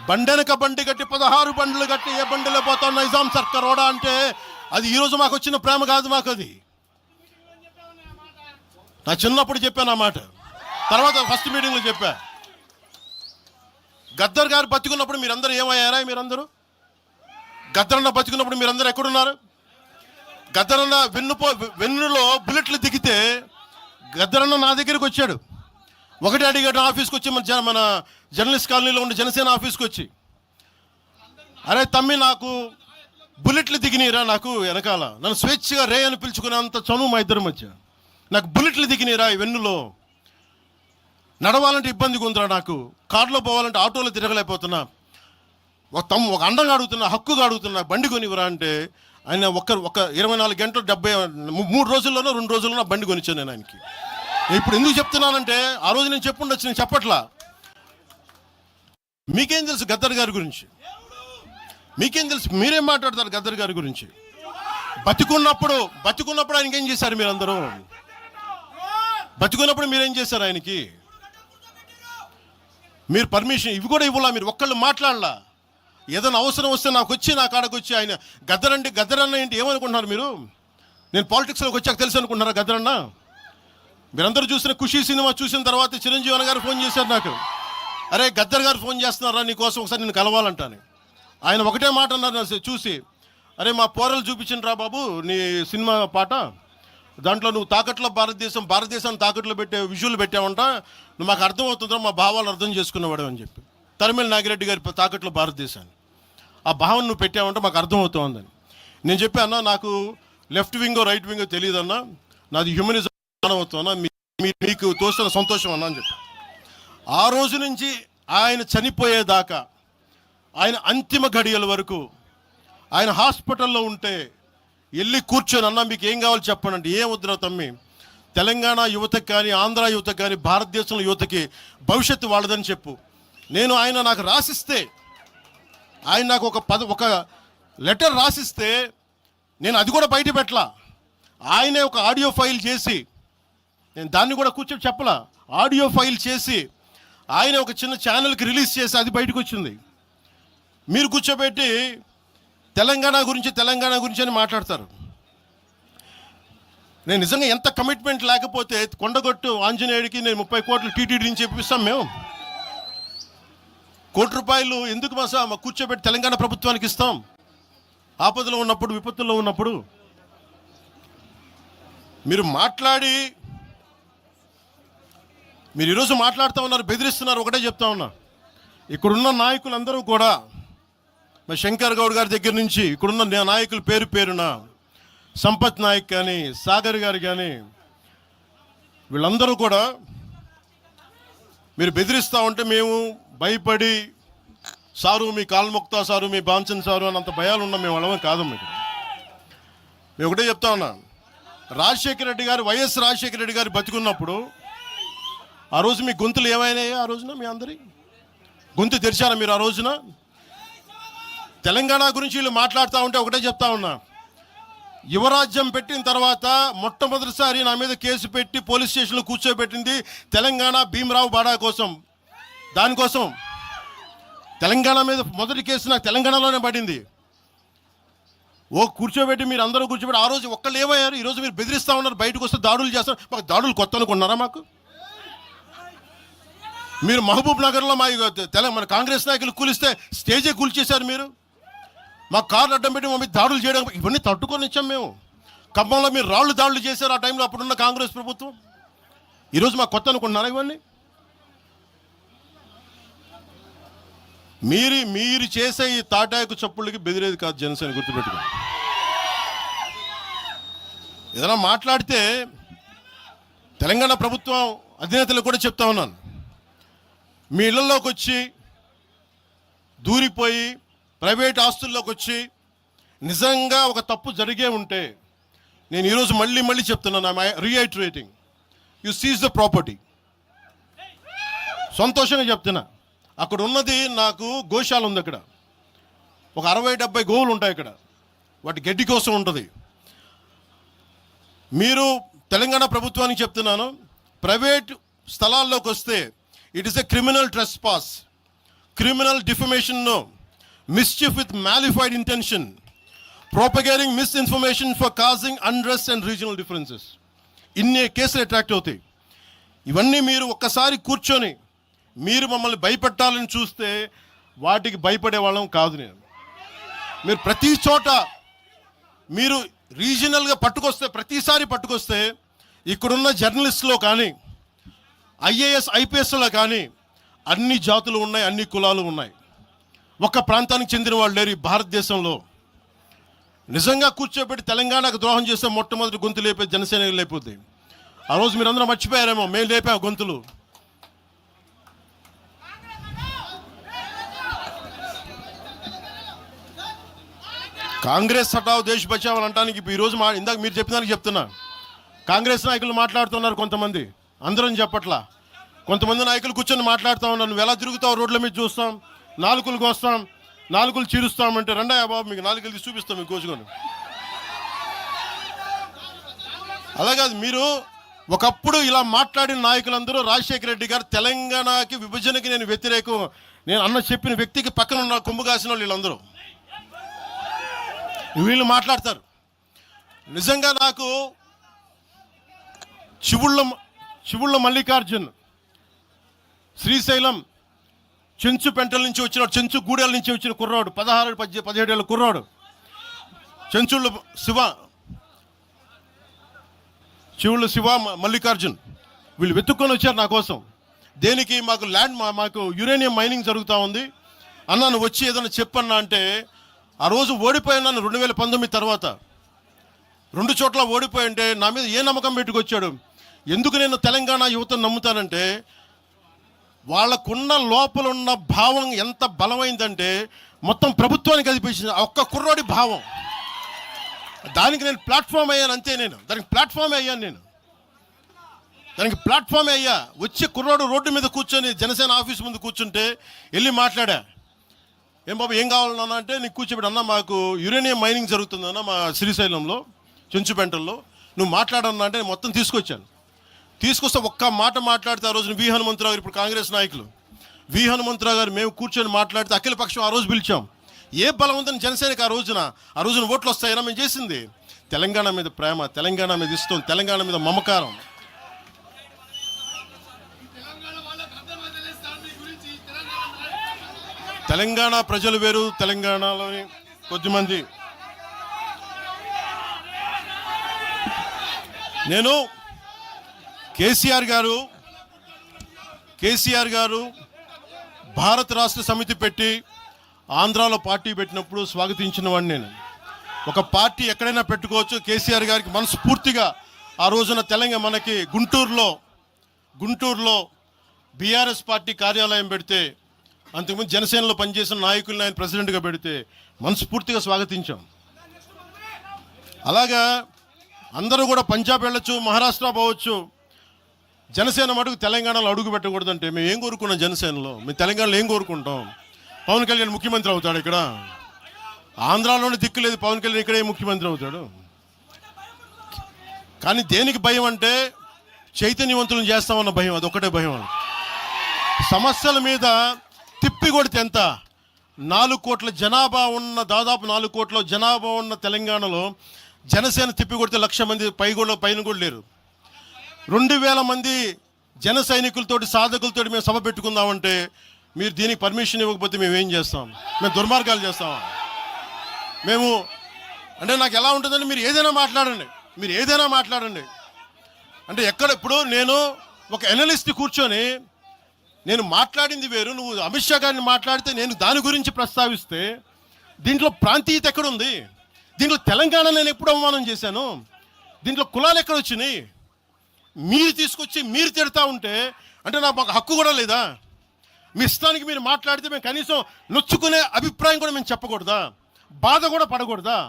బండెనక బండి కట్టి 16 బండ్లు కట్టి ఏ బండిలో పోతాం నైజాం సర్కార్ ఓడా అంటే అది ఈరోజు మాకు వచ్చిన ప్రేమ కాదు. మాకు అది నా చిన్నప్పుడు చెప్పాను ఆ మాట, తర్వాత ఫస్ట్ మీటింగ్లో చెప్పా. గద్దర్ గారు బతికున్నప్పుడు మీరందరూ ఏమయ్యారా? గద్దరన్న బతికున్నప్పుడు మీరందరూ ఎక్కడున్నారు? గద్దరన్న వెన్నులో బుల్లెట్లు దిగితే గద్దరన్న నా దగ్గరికి వచ్చాడు. ఒకటి అడిగాడు ఆఫీస్కి వచ్చి, మన జర్నలిస్ట్ కాలనీలో ఉండే జనసేన ఆఫీస్కి వచ్చి, అరే తమ్మి నాకు బుల్లెట్లు దిగినీరా, నాకు వెనకాల నన్ను స్వేచ్ఛగా రే అని పిలుచుకునేంత చనువు మా ఇద్దరి మధ్య, నాకు బుల్లెట్లు దిగినీరా ఈ వెన్నులో, నడవాలంటే ఇబ్బందిగా ఉందిరా, నాకు కారులో పోవాలంటే ఆటోలో తిరగలేకపోతున్నా, ఒక అండంగా అడుగుతున్నా, హక్కుగా అడుగుతున్నా, బండి కొనివరా అంటే ఆయన ఒక 24 గంటలు 3 రోజుల్లోనో 2 రోజుల్లోనో బండి కొనిచ్చాను నేను ఆయనకి. ఇప్పుడు ఎందుకు చెప్తున్నానంటే ఆ రోజు నేను చెప్పుండొచ్చు, నేను చెప్పట్లా. మీకేం తెలుసు గద్దర్ గారి గురించి? మీకేం తెలుసు? మీరేం మాట్లాడతారు గద్దర్ గారి గురించి? బతికున్నప్పుడు ఆయనకి ఏం చేశారు? మీరందరూ బతికున్నప్పుడు మీరేం చేశారు ఆయనకి? మీరు పర్మిషన్ ఇవి కూడా ఇవ్వాలా? మీరు ఒక్కళ్ళు మాట్లాడలా? ఏదైనా అవసరం వస్తే నాకు వచ్చి నా కాడకు వచ్చి ఆయన గద్దర్ అన్న ఏంటి ఏమనుకుంటున్నారు మీరు? నేను పాలిటిక్స్లోకి వచ్చాక తెలుసు అనుకుంటున్నారా గద్దర్ అన్న? మీరందరూ చూసిన ఖుషీ సినిమా చూసిన తర్వాత చిరంజీవి గారు ఫోన్ చేశారు నాకు, అరే గద్దర్ గారు ఫోన్ చేస్తున్నారా నీకోసం, ఒకసారి నేను కలవాలంటాను. ఆయన ఒకటే మాట అన్నారు చూసి, అరే మా పోరలు చూపించిన రా బాబు నీ సినిమా పాట, దాంట్లో నువ్వు తాకట్లో భారతదేశాన్ని తాకట్లో పెట్టే విజువల్ పెట్టావంట, నువ్వు మాకు అర్థమవుతుందా, మా భావాలు అర్థం చేసుకునేవాడు అని చెప్పి. తరిమేల నాగిరెడ్డి గారి తాకట్లో భారతదేశాన్ని ఆ భావన నువ్వు పెట్టావంటే మాకు అర్థమవుతుందని నేను చెప్పాను. నాకు లెఫ్ట్ వింగో రైట్ వింగో తెలియదన్నా, నాది హ్యూమనిజం అవుతున్నా, మీకు తోసిన సంతోషం అన్నా అని చెప్పి. ఆ రోజు నుంచి ఆయన చనిపోయేదాకా, ఆయన అంతిమ గడియల వరకు ఆయన హాస్పిటల్లో ఉంటే వెళ్ళి కూర్చొని, అన్నా మీకు ఏం కావాలి చెప్పండి అంటే, ఏం వద్దురా తమ్మి, తెలంగాణ యువతకి కానీ ఆంధ్ర యువతకి కానీ భారతదేశంలో యువతకి భవిష్యత్తు వాళ్ళదని చెప్పు. ఆయన నాకు రాసిస్తే, ఆయన నాకు ఒక లెటర్ రాసిస్తే నేను అది కూడా బయట పెట్టలా. ఆయనే ఒక ఆడియో ఫైల్ చేసి, నేను దాన్ని కూడా కూర్చొని చెప్పలా, ఆడియో ఫైల్ చేసి ఆయన ఒక చిన్న ఛానల్కి రిలీజ్ చేసి అది బయటకు వచ్చింది. మీరు కూర్చోబెట్టి తెలంగాణ గురించి అని మాట్లాడతారు. నేను నిజంగా ఎంత కమిట్మెంట్ లేకపోతే కొండగొట్టు ఆంజనేయుడికి నేను 30 కోట్లు టీటీడీ నుంచి చెప్పిస్తాం. మేము ₹1 కోటి ఎందుకు మా కూర్చోబెట్టి తెలంగాణ ప్రభుత్వానికి ఇస్తాం? ఆపదలో ఉన్నప్పుడు, విపత్తుల్లో ఉన్నప్పుడు మీరు మాట్లాడి, మీరు ఈరోజు మాట్లాడుతూ ఉన్నారు, బెదిరిస్తున్నారు. ఒకటే చెప్తా ఉన్నా, ఇక్కడున్న నాయకులందరూ కూడా, మా శంకర్ గౌడ్ గారి దగ్గర నుంచి ఇక్కడున్న నాయకులు పేరున సంపత్ నాయక్ కానీ, సాగర్ గారు కానీ, వీళ్ళందరూ కూడా మీరు బెదిరిస్తూ ఉంటే మేము భయపడి, సారు మీ కాలు మొక్తా సారు, మీ బాంచన్ సారు అని అంత భయాలు ఉన్నాం. మేము వాళ్ళమే కాదమ్మా. ఇక్కడ మేము ఒకటే చెప్తా ఉన్నా, వైఎస్ రాజశేఖర రెడ్డి గారు బతికున్నప్పుడు ఆ రోజు మీ గొంతులు ఏమైనాయి? ఆ రోజున మీ అందరి గొంతు తెరిచారా మీరు? ఆ రోజున తెలంగాణ గురించి వీళ్ళు మాట్లాడుతూ ఉంటే ఒకటే చెప్తా ఉన్నా, యువరాజ్యం పెట్టిన తర్వాత మొట్టమొదటిసారి నా మీద కేసు పెట్టి పోలీస్ స్టేషన్లో కూర్చోబెట్టింది తెలంగాణ భీమరావు బాడా కోసం. దానికోసం తెలంగాణ మీద మొదటి కేసు నాకు తెలంగాణలోనే పడింది. కూర్చోబెట్టి మీరు అందరూ కూర్చోబెట్టి, ఆ రోజు ఒక్కళ్ళు ఏమయ్యారు? ఈరోజు మీరు బెదిరిస్తూ ఉన్నారు, బయటకు వస్తే దాడులు చేస్తారు. మాకు దాడులు కొత్త అనుకున్నారా? మాకు మీరు మహబూబ్ నగర్లో మన కాంగ్రెస్ నాయకులు కూలిస్తే స్టేజే కూల్చేశారు మీరు. మా కార్లు అడ్డం పెట్టి మా మీద దాడులు చేయడం, ఇవన్నీ తట్టుకొని ఇచ్చాం మేము. ఖమ్మంలో మీరు దాడులు చేశారు ఆ టైంలో, అప్పుడున్న కాంగ్రెస్ ప్రభుత్వం. ఈరోజు మాకు కొత్త అనుకుంటున్నారా? ఇవన్నీ మీరు చేసే ఈ తాటాకు చప్పుళ్ళకి బెదిరేది కాదు జనసేన, గుర్తుపెట్టుకో. ఏదైనా మాట్లాడితే తెలంగాణ ప్రభుత్వం అధినేతలు కూడా చెప్తా ఉన్నాను, మీ ఇళ్లలోకి వచ్చి దూరిపోయి ప్రైవేట్ ఆస్తుల్లోకి వచ్చి నిజంగా ఒక తప్పు జరిగే ఉంటే, నేను ఈరోజు మళ్ళీ చెప్తున్నాను, రీఐటరేటింగ్, యు సీజ్ ద ప్రాపర్టీ. సంతోషంగా చెప్తున్నా. అక్కడ ఉన్నది నాకు గోశాల ఉంది, అక్కడ ఒక 60-70 గోవులు ఉంటాయి అక్కడ, వాటి గడ్డి కోసం ఉంటుంది. మీరు తెలంగాణ ప్రభుత్వానికి చెప్తున్నాను, ప్రైవేట్ స్థలాల్లోకి వస్తే it is a criminal trespass, criminal defamation, mischief with mala fide intention, propagating misinformation for causing unrest and regional differences. ఇన్ని కేసులు అట్రాక్ట్ అవుతాయి. ఇవన్నీ మీరు ఒక్కసారి కూర్చొని మీరు మమ్మల్ని భయపెట్టాలని చూస్తే వాటికి భయపడే వాళ్ళం కాదు నేను. మీరు ప్రతి చోట మీరు రీజనల్గా ప్రతిసారి పట్టుకొస్తే ఇక్కడున్న జర్నలిస్టులో కానీ ఐఏఎస్ ఐపీఎస్లో కానీ అన్ని జాతులు ఉన్నాయి, అన్ని కులాలు ఉన్నాయి. ఒక్క ప్రాంతానికి చెందిన వాళ్ళు లేరు ఈ భారతదేశంలో. నిజంగా కూర్చోబెట్టి తెలంగాణకు ద్రోహం చేస్తే మొట్టమొదటి గొంతు లేపే జనసేన లేకపోతే. ఆ రోజు మీరందరూ మర్చిపోయారేమో, మేము లేపా గొంతులు. కాంగ్రెస్ హటావ్ దేశ్ బచావ్ అని అంటానికి ఈరోజు ఇందాక మీరు చెప్పినానికి చెప్తున్నా. కాంగ్రెస్ నాయకులు మాట్లాడుతున్నారు కొంతమంది, అందరం చెప్పట్లా. కొంతమంది నాయకులు కూర్చొని మాట్లాడుతూ ఉన్నారు, నువ్వు ఎలా తిరుగుతావు, రోడ్ల మీద చూస్తాం, నాలుకలకు వస్తాం, నాలుకలు చీరుస్తామంటే రండయ్య బాబు మీకు నాలుకలు తీసి చూపిస్తాం మీకు కోసుకొని. అలాగే మీరు ఒకప్పుడు ఇలా మాట్లాడిన నాయకులందరూ రాజశేఖర రెడ్డి గారు తెలంగాణకి విభజనకి నేను వ్యతిరేకం నేను అన్న చెప్పిన వ్యక్తికి పక్కన ఉన్న కొమ్ము కాసిన వీళ్ళందరూ మాట్లాడతారు. నిజంగా నాకు చివుళ్ళ మల్లికార్జున్ శ్రీశైలం చెంచు పెంటల నుంచి వచ్చినాడు, చెంచు గూడెల నుంచి వచ్చిన కుర్రాడు, 16-17 ఏళ్ళ కుర్రాడు. చివుళ్ళ శివ మల్లికార్జున్ వీళ్ళు వెతుక్కొని వచ్చారు నా కోసం. దేనికి? మాకు యురేనియం మైనింగ్ జరుగుతూ ఉంది అన్న, నువ్వు వచ్చి ఏదైనా చెప్పన్నా అంటే, ఆ రోజు ఓడిపోయినాను 2019 తర్వాత 2 చోట్ల ఓడిపోయి ఉంటే నా మీద ఏ నమ్మకం పెట్టుకొచ్చాడు. ఎందుకు నేను తెలంగాణ యువతను నమ్ముతానంటే, వాళ్ళకున్న లోపల ఉన్న భావం ఎంత బలమైందంటే మొత్తం ప్రభుత్వానికి అదిపించింది ఒక్క కుర్రోడి భావం. దానికి నేను ప్లాట్ఫామ్ అయ్యాను అంతే. దానికి ప్లాట్ఫామే అయ్యా. వచ్చి కుర్రోడు రోడ్డు మీద కూర్చొని జనసేన ఆఫీస్ ముందు కూర్చుంటే వెళ్ళి మాట్లాడా, ఏం బాబు ఏం కావాలన్నా అంటే, నీకు కూర్చోబెట్టి అన్న మాకు యురేనియం మైనింగ్ జరుగుతుందన్న మా శ్రీశైలంలో చెంచుపెంటల్లో, నువ్వు మాట్లాడన్నా అంటే మొత్తం తీసుకొస్తే ఒక్క మాట మాట్లాడితే ఆ రోజున వి హనుమంతరావు గారు, ఇప్పుడు కాంగ్రెస్ నాయకులు వి హనుమంతరావు గారు, మేము కూర్చొని మాట్లాడితే అఖిల పక్షం ఆ రోజు పిలిచాం. ఏ బలం ఉందని జనసేనకి ఆ రోజున ఓట్లు వస్తాయన్నా మేము చేసింది తెలంగాణ మీద ప్రేమ, తెలంగాణ మీద ఇష్టం, తెలంగాణ మీద మమకారం. తెలంగాణ ప్రజలు వేరు, తెలంగాణలోని కొద్దిమంది. నేను కేసీఆర్ గారు భారత రాష్ట్ర సమితి పెట్టి ఆంధ్రాలో పార్టీ పెట్టినప్పుడు స్వాగతించిన వాడిని నేను. ఒక పార్టీ ఎక్కడైనా పెట్టుకోవచ్చు. కేసీఆర్ గారికి మనస్ఫూర్తిగా ఆ రోజున మనకి గుంటూరులో బీఆర్ఎస్ పార్టీ కార్యాలయం పెడితే, అంతకుముందు జనసేనలో పనిచేసిన నాయకుల్ని ఆయన ప్రెసిడెంట్గా పెడితే మనస్ఫూర్తిగా స్వాగతించాం. అలాగా అందరూ కూడా పంజాబ్ వెళ్ళొచ్చు, మహారాష్ట్ర పోవచ్చు, జనసేన మటుకు తెలంగాణలో అడుగు పెట్టకూడదంటే మేము ఏం కోరుకున్నాం? జనసేనలో మేము తెలంగాణలో ఏం కోరుకుంటాం? పవన్ కళ్యాణ్ ముఖ్యమంత్రి అవుతాడు ఇక్కడ. ఆంధ్రాలోనే దిక్కు లేదు, పవన్ కళ్యాణ్ ఇక్కడే ముఖ్యమంత్రి అవుతాడు. కానీ దేనికి భయం అంటే, చైతన్యవంతులను చేస్తామన్న భయం, అదొక్కటే భయం. సమస్యల మీద తిప్పి కొడితే ఎంత? 4 కోట్ల జనాభా ఉన్న, దాదాపు 4 కోట్ల జనాభా ఉన్న తెలంగాణలో జనసేన తిప్పి కొడితే 1,00,000 మంది పైన కూడా లేరు. 2,000 మంది జన సైనికులతోటి, సాధకులతోటి మేము సభ పెట్టుకుందామంటే మీరు దీనికి పర్మిషన్ ఇవ్వకపోతే మేము ఏం చేస్తాం? మేము దుర్మార్గాలు చేస్తామా? మేము అంటే నాకు ఎలా ఉంటుందంటే, మీరు ఏదైనా మాట్లాడండి అంటే ఎక్కడ. ఇప్పుడు నేను ఒక ఎనలిస్ట్ కూర్చొని నేను మాట్లాడింది వేరు, నువ్వు అమిత్ షా గారిని మాట్లాడితే నేను దాని గురించి ప్రస్తావిస్తే దీంట్లో ప్రాంతీయత ఎక్కడుంది? దీంట్లో తెలంగాణ నేను ఎప్పుడు అవమానం చేశాను? దీంట్లో కులాలు ఎక్కడ వచ్చినాయి? మీరు తీసుకొచ్చి మీరు తిడతా ఉంటే అంటే మాకు హక్కు కూడా లేదా? మీ ఇష్టానికి మీరు మాట్లాడితే మేము కనీసం నొచ్చుకునే అభిప్రాయం కూడా మేము చెప్పకూడదా? బాధ కూడా పడకూడదా?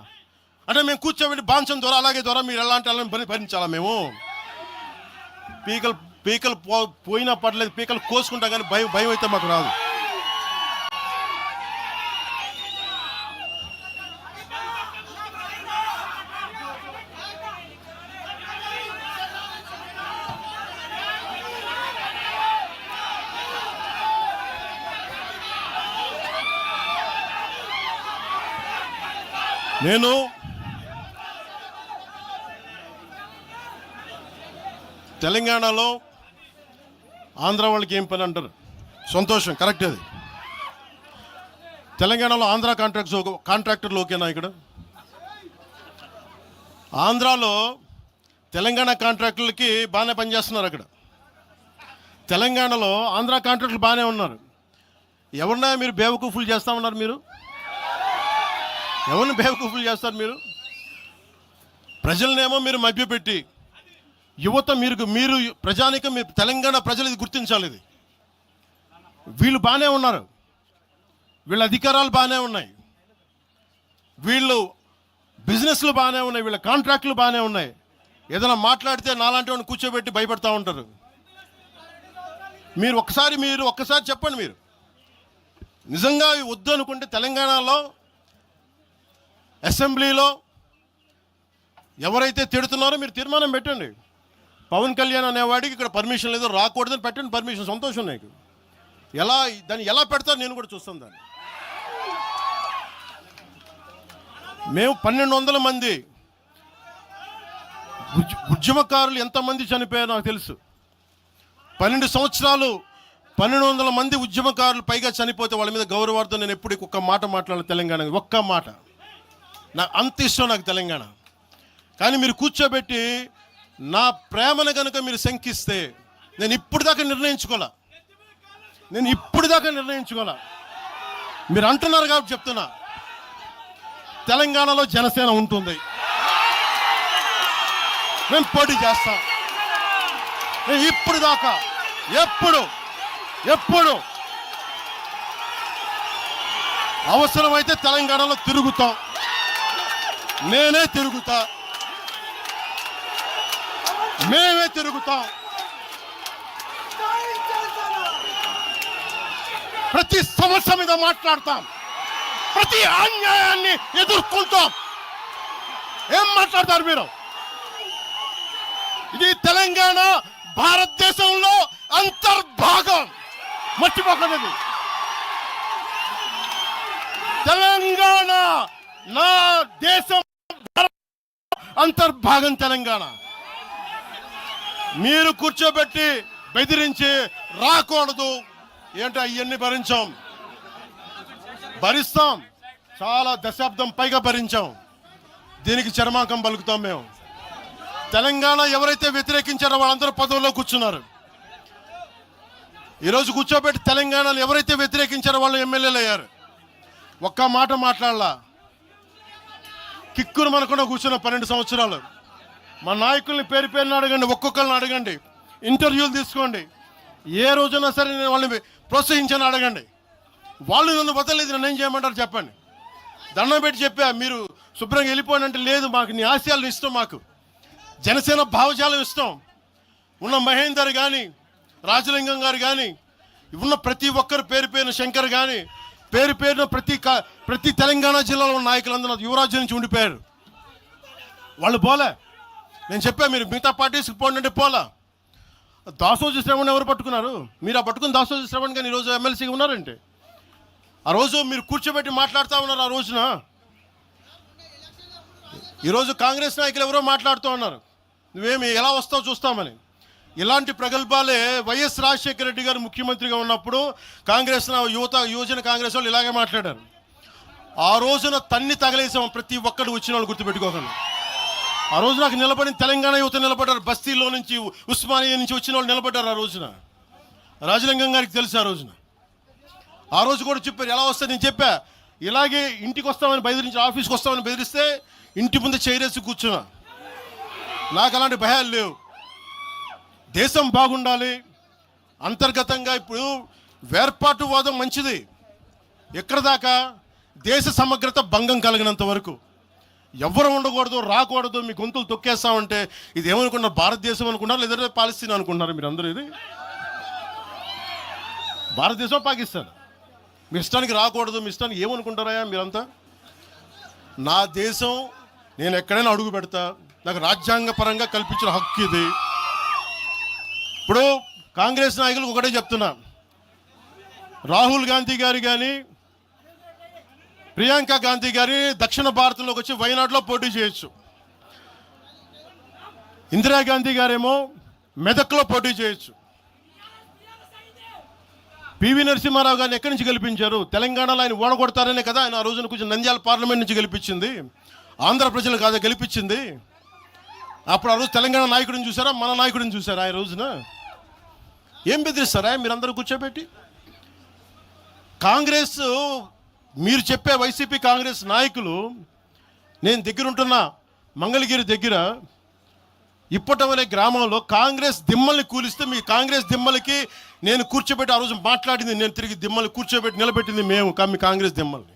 అంటే మేము కూర్చోబెట్టి బాంచం ద్వారా అలాగే ద్వారా మీరు ఎలాంటి వాళ్ళని భరించాలా? మేము పీకలు పోయినా పర్లేదు, పీకలు కోసుకుంటా, కానీ భయం అయితే మాకు రాదు. నేను తెలంగాణలో ఆంధ్ర వాళ్ళకి ఏం పని అంటారు, సంతోషం, కరెక్ట్. అది తెలంగాణలో ఆంధ్ర కాంట్రాక్టర్లు ఓకేనా? ఇక్కడ ఆంధ్రాలో తెలంగాణ కాంట్రాక్టర్లకి బాగానే పనిచేస్తున్నారు. అక్కడ తెలంగాణలో ఆంధ్ర కాంట్రాక్టర్లు బాగానే ఉన్నారు. ఎవరినా మీరు బేవకూఫులు చేస్తా ఉన్నారు? మీరు ఎవరిని బేవకూఫులు చేస్తారు? మీరు ప్రజలనేమో మీరు మభ్యపెట్టి యువత మీరు ప్రజానికం, మీరు తెలంగాణ ప్రజలు ఇది గుర్తించాలి. ఇది వీళ్ళు బాగానే ఉన్నారు, వీళ్ళ అధికారాలు బాగానే ఉన్నాయి, వీళ్ళు బిజినెస్లు బాగానే ఉన్నాయి, వీళ్ళ కాంట్రాక్టులు బాగానే ఉన్నాయి. ఏదైనా మాట్లాడితే నాలాంటి వాడిని కూర్చోబెట్టి భయపడతా ఉంటారు. మీరు ఒక్కసారి చెప్పండి, మీరు నిజంగా వద్దు అనుకుంటే తెలంగాణలో అసెంబ్లీలో ఎవరైతే తిడుతున్నారో మీరు తీర్మానం పెట్టండి. పవన్ కళ్యాణ్ అనేవాడికి ఇక్కడ పర్మిషన్ లేదు, రాకూడదని పెట్టండి పర్మిషన్. సంతోషం నాకు. దాన్ని ఎలా పెడతారు నేను కూడా చూస్తాను. దాన్ని మేము 1200 మంది ఉద్యమకారులు ఎంతమంది చనిపోయారో నాకు తెలుసు. 12 సంవత్సరాలు 1200 మంది ఉద్యమకారులు పైగా చనిపోతే వాళ్ళ మీద గౌరవార్థం నేను ఎప్పుడు ఒక్క మాట మాట్లాడాలి తెలంగాణ, ఒక్క మాట. నాకు అంత ఇష్టం నాకు తెలంగాణ. కానీ మీరు కూర్చోబెట్టి నా ప్రేమను కనుక మీరు శంకిస్తే నేను ఇప్పుడు దాకా నిర్ణయించుకోలే. మీరు అంటున్నారు కాబట్టి చెప్తున్నా, తెలంగాణలో జనసేన ఉంటుంది, మేము పోటీ చేస్తాం. నేను ఇప్పుడు దాకా ఎప్పుడు అవసరమైతే తెలంగాణలో తిరుగుతాం. నేనే తిరుగుతా, మేమే తిరుగుతాం. ప్రతి సమస్య మీద మాట్లాడతాం, ప్రతి అన్యాయాన్ని ఎదుర్కొంటాం. ఏం మాట్లాడతారు మీరు? ఇది తెలంగాణ భారతదేశంలో అంతర్భాగం, మర్చిపోకండి. తెలంగాణ నా దేశం అంతర్భాగం. తెలంగాణ మీరు కూర్చోబెట్టి బెదిరించి రాకూడదు ఏంటో అవన్నీ భరిస్తాం. చాలా దశాబ్దం పైగా భరించాం. దీనికి చర్మాంకం పలుకుతాం మేము. తెలంగాణ ఎవరైతే వ్యతిరేకించారో వాళ్ళందరూ పదవుల్లో కూర్చున్నారు. ఈరోజు కూర్చోబెట్టి తెలంగాణలో ఎవరైతే వ్యతిరేకించారో వాళ్ళు ఎమ్మెల్యేలు అయ్యారు. ఒక్క మాట మాట్లాడలా. కిక్కురు మనకుండా కూర్చున్న 12 సంవత్సరాలు. మా నాయకుల్ని పేరున అడగండి, ఒక్కొక్కరిని అడగండి, ఇంటర్వ్యూలు తీసుకోండి. ఏ రోజైనా సరే నేను వాళ్ళని ప్రోత్సహించాను అడగండి. వాళ్ళు నన్ను వదలలేదు, నన్ను ఏం చేయమంటారు చెప్పండి. దండం పెట్టి చెప్పా, మీరు శుభ్రంగా వెళ్ళిపోండి అంటే లేదు, మాకు నీ ఆశయాలను ఇష్టం, మాకు జనసేన భావజాలం ఇష్టం. ఉన్న మహేందర్ కానీ, రాజలింగం గారు కానీ, ఉన్న ప్రతి ఒక్కరు పేరున శంకర్ కానీ, పేరున ప్రతి తెలంగాణ జిల్లాలో ఉన్న నాయకులందరూ యువరాజ్యం నుంచి ఉండిపోయారు. వాళ్ళు పోలే. నేను చెప్పా, మీరు మిగతా పార్టీస్కి పోండి అంటే పోలా. దాసోజు శ్రవణ్ ఎవరు పట్టుకున్నారు? మీరు ఆ పట్టుకుని దాసోజు శ్రవణ్ కానీ ఈరోజు ఎమ్మెల్సీగా ఉన్నారంటే, ఆ రోజు మీరు కూర్చోబెట్టి మాట్లాడుతూ ఉన్నారు. ఆ రోజున ఈరోజు కాంగ్రెస్ నాయకులు ఎవరో మాట్లాడుతూ ఉన్నారు, నువ్వేమి ఎలా వస్తావు చూస్తామని. ఇలాంటి ప్రగల్భాలే వైఎస్ రాజశేఖర రెడ్డి గారు ముఖ్యమంత్రిగా ఉన్నప్పుడు కాంగ్రెస్ యువజన కాంగ్రెస్ వాళ్ళు ఇలాగే మాట్లాడారు. ఆ రోజున తన్ని తగలేసాం ప్రతి ఒక్కడు వచ్చిన వాళ్ళు, గుర్తుపెట్టుకోకండి. ఆ రోజు నాకు నిలబడిన తెలంగాణ యువత నిలబడ్డారు. బస్తీలో నుంచి, ఉస్మానియా నుంచి వచ్చిన వాళ్ళు నిలబడ్డారు. ఆ రోజున రాజలింగం గారికి తెలుసు ఆ రోజు కూడా చెప్పారు ఎలా వస్తుంది. నేను చెప్పా ఇలాగే ఇంటికి వస్తామని బెదిరించి, ఆఫీస్కి వస్తామని బెదిరిస్తే ఇంటి ముందు చైరేసి కూర్చున్నా. నాకు అలాంటి భయాలు లేవు. దేశం బాగుండాలి. అంతర్గతంగా ఇప్పుడు వేర్పాటువాదం మంచిది. ఎక్కడ దాకా? దేశ సమగ్రత భంగం కలిగినంత వరకు. ఎవరు ఉండకూడదు, రాకూడదు, మీ గొంతులు తొక్కేస్తామంటే ఇది ఏమనుకున్నారు? భారతదేశం అనుకున్నారు లేదా పాలస్తీనా అనుకుంటున్నారు? మీరు అందరూ ఇది భారతదేశం పాకిస్తాన్. మీ ఇష్టానికి రాకూడదు, మీ ఇష్టానికి ఏమనుకుంటారా మీరంతా? నా దేశం, నేను ఎక్కడైనా అడుగు పెడతా. నాకు రాజ్యాంగ పరంగా కల్పించిన హక్కు ఇది. ఇప్పుడు కాంగ్రెస్ నాయకులకు ఒకటే చెప్తున్నా, రాహుల్ గాంధీ గారు కానీ ప్రియాంక గాంధీ గారి దక్షిణ భారతంలోకి వచ్చి వైనాడులో పోటీ చేయొచ్చు. ఇందిరాగాంధీ గారేమో మెదక్లో పోటీ చేయొచ్చు. పివి నరసింహారావు గారిని ఎక్కడి నుంచి గెలిపించారు? తెలంగాణలో ఆయన ఓడగొడతారనే కదా ఆయన ఆ రోజున కొంచెం నంద్యాల పార్లమెంట్ నుంచి గెలిపించింది. ఆంధ్ర ప్రజలు కాదా గెలిపించింది? అప్పుడు ఆ రోజు తెలంగాణ నాయకుడిని చూసారా, మన నాయకుడిని చూసారా? ఆ రోజున ఏం బెదిరిస్తారా మీరందరూ కూర్చోబెట్టి? కాంగ్రెస్, మీరు చెప్పే వైసీపీ కాంగ్రెస్ నాయకులు, నేను దగ్గరుంటున్న మంగళగిరి దగ్గర ఇప్పటవలే గ్రామంలో కాంగ్రెస్ దిమ్మల్ని కూలిస్తే, మీ కాంగ్రెస్ దిమ్మలకి నేను కూర్చోబెట్టి ఆ రోజు మాట్లాడింది, నేను తిరిగి దిమ్మల్ని కూర్చోబెట్టి నిలబెట్టింది మేము, మీ కాంగ్రెస్ దిమ్మల్ని.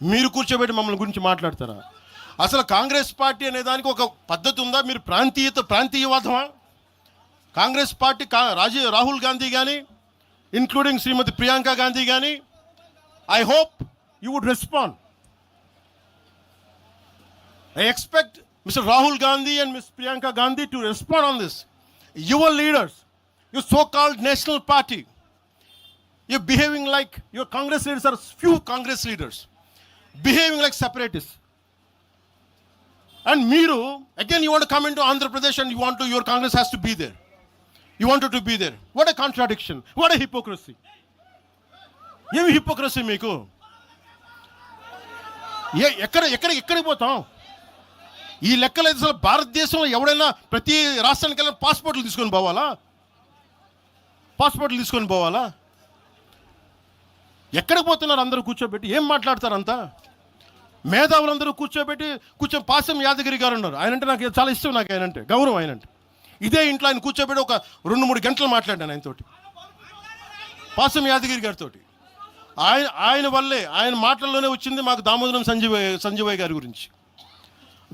మీరు కూర్చోబెట్టి మమ్మల్ని గురించి మాట్లాడతారా? అసలు కాంగ్రెస్ పార్టీ అనే దానికి ఒక పద్ధతి ఉందా? మీరు ప్రాంతీయవాదమా? కాంగ్రెస్ పార్టీ రాహుల్ గాంధీ కానీ, ఇంక్లూడింగ్ శ్రీమతి ప్రియాంక గాంధీ కానీ, I hope you would respond. I expect Mr. Rahul Gandhi and Ms. Priyanka Gandhi to respond on this. Your leaders, your so-called national party, you're behaving like, your Congress leaders are few Congress leaders, behaving like separatists. And Meeru, again you want to come into Andhra Pradesh and your Congress has to be there. You wanted to be there. What a contradiction. What a hypocrisy. Yemi hypocrisy meeku. ఎక్కడికి పోతాం? ఈ లెక్కలు అయితే అసలు భారతదేశంలో ఎవడైనా ప్రతి రాష్ట్రానికి వెళ్ళిన పాస్పోర్ట్లు తీసుకొని పోవాలా? ఎక్కడికి పోతున్నారు అందరూ కూర్చోబెట్టి? ఏం మాట్లాడతారు అంతా? మేధావులందరూ కూర్చొని పాసం యాదగిరి గారు ఉన్నారు. ఆయనంటే నాకు చాలా ఇష్టం, నాకు ఆయనంటే గౌరవం. ఆయనంటే ఇదే ఇంట్లో ఆయన కూర్చోబెట్టి ఒక 2-3 గంటలు మాట్లాడాను ఆయనతోటి, పాసం యాదగిరి గారితో. ఆయన వల్లే, ఆయన మాటల్లోనే వచ్చింది మాకు దామోదరం సంజీవయ్య గారి గురించి.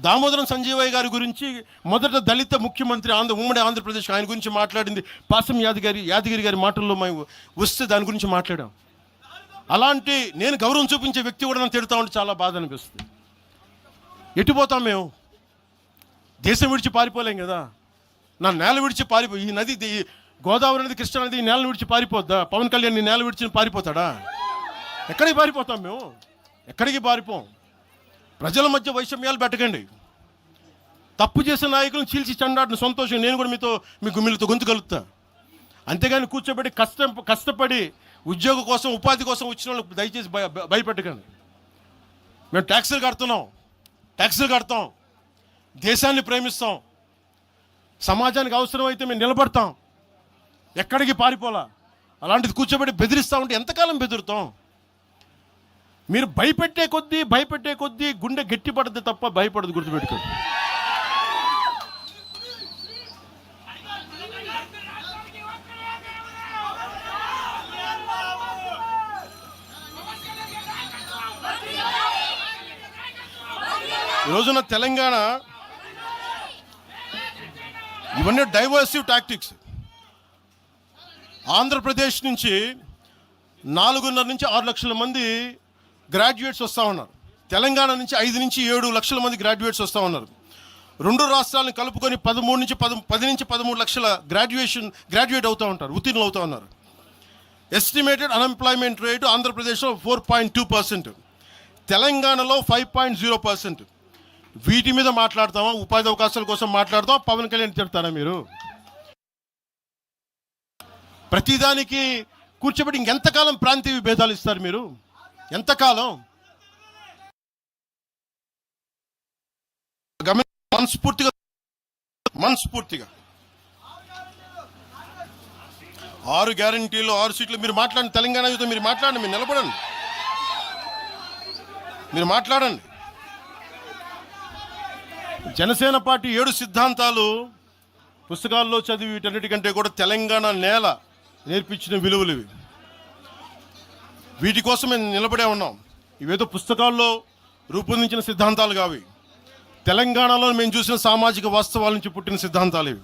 దామోదరం సంజీవయ్య గారి గురించి మొదట దళిత ముఖ్యమంత్రి ఉమ్మడి ఆంధ్రప్రదేశ్, ఆయన గురించి మాట్లాడింది పాసం యాదగిరి గారి మాటల్లో మేము వస్తే దాని గురించి మాట్లాడాం. అలాంటి నేను గౌరవం చూపించే వ్యక్తి కూడా నన్ను తిడతా ఉంటే చాలా బాధ అనిపిస్తుంది. ఎటుపోతాం మేము? దేశం విడిచి పారిపోలేం కదా. నా నేల విడిచి ఈ నది, గోదావరి నది, కృష్ణా నది ఈ నేలను విడిచి పారిపోద్దా? పవన్ కళ్యాణ్ ఈ నేల విడిచి పారిపోతాడా? ఎక్కడికి పారిపోతాం మేము? ఎక్కడికి పారిపోం. ప్రజల మధ్య వైషమ్యాలు పెట్టకండి. తప్పు చేసిన నాయకులను చీల్చి చెండాడిన సంతోషం నేను కూడా మీతో గొంతు కలుపుతా. అంతేగాని కూర్చోబెట్టి కష్టపడి ఉద్యోగం కోసం, ఉపాధి కోసం వచ్చిన వాళ్ళకి దయచేసి భయపెట్టకండి. మేము ట్యాక్సులు కడతాం, దేశాన్ని ప్రేమిస్తాం, సమాజానికి అవసరమైతే మేము నిలబడతాం, ఎక్కడికి పారిపోలా. అలాంటిది కూర్చోబెట్టి బెదిరిస్తూ ఉంటే ఎంతకాలం బెదురుతాం? మీరు భయపెట్టే కొద్దీ గుండె గట్టి పడద్దు తప్ప భయపడదు, గుర్తుపెట్టుకోండి. ఈరోజున తెలంగాణ ఇవన్నీ డైవర్సివ్ టాక్టిక్స్. ఆంధ్రప్రదేశ్ నుంచి 4.5 నుంచి 6 లక్షల మంది గ్రాడ్యుయేట్స్ వస్తూ ఉన్నారు. తెలంగాణ నుంచి 5 నుంచి 7 లక్షల మంది గ్రాడ్యుయేట్స్ వస్తూ ఉన్నారు. 2 రాష్ట్రాలను కలుపుకొని 10 నుంచి 13 లక్షల గ్రాడ్యుయేట్ అవుతూ ఉంటారు, ఉత్తీర్ణులు అవుతూ ఉన్నారు. ఎస్టిమేటెడ్ అన్ఎంప్లాయ్మెంట్ రేటు ఆంధ్రప్రదేశ్లో 4.2%, తెలంగాణలో 5.0%. వీటి మీద మాట్లాడతామా? ఉపాధి అవకాశాల కోసం మాట్లాడతామా? పవన్ కళ్యాణ్ తిడతారా మీరు? ప్రతిదానికి కూర్చోబెట్టి ఇంకెంతకాలం ప్రాంతీయ భేదాలు ఇస్తారు మీరు? ఎంతకాలం? మనస్ఫూర్తిగా 6 గ్యారంటీలు 6 సీట్లు మీరు మాట్లాడండి. తెలంగాణ యువత మీరు మాట్లాడండి, మీరు నిలబడండి, మీరు మాట్లాడండి. జనసేన పార్టీ 7 సిద్ధాంతాలు పుస్తకాల్లో చదివి వీటన్నిటికంటే కూడా తెలంగాణ నేల నేర్పించిన విలువలు ఇవి. వీటి కోసం మేము నిలబడే ఉన్నాం. ఇవేదో పుస్తకాల్లో రూపొందించిన సిద్ధాంతాలు కావి. తెలంగాణలో మేము చూసిన సామాజిక వాస్తవాల నుంచి పుట్టిన సిద్ధాంతాలు ఇవి.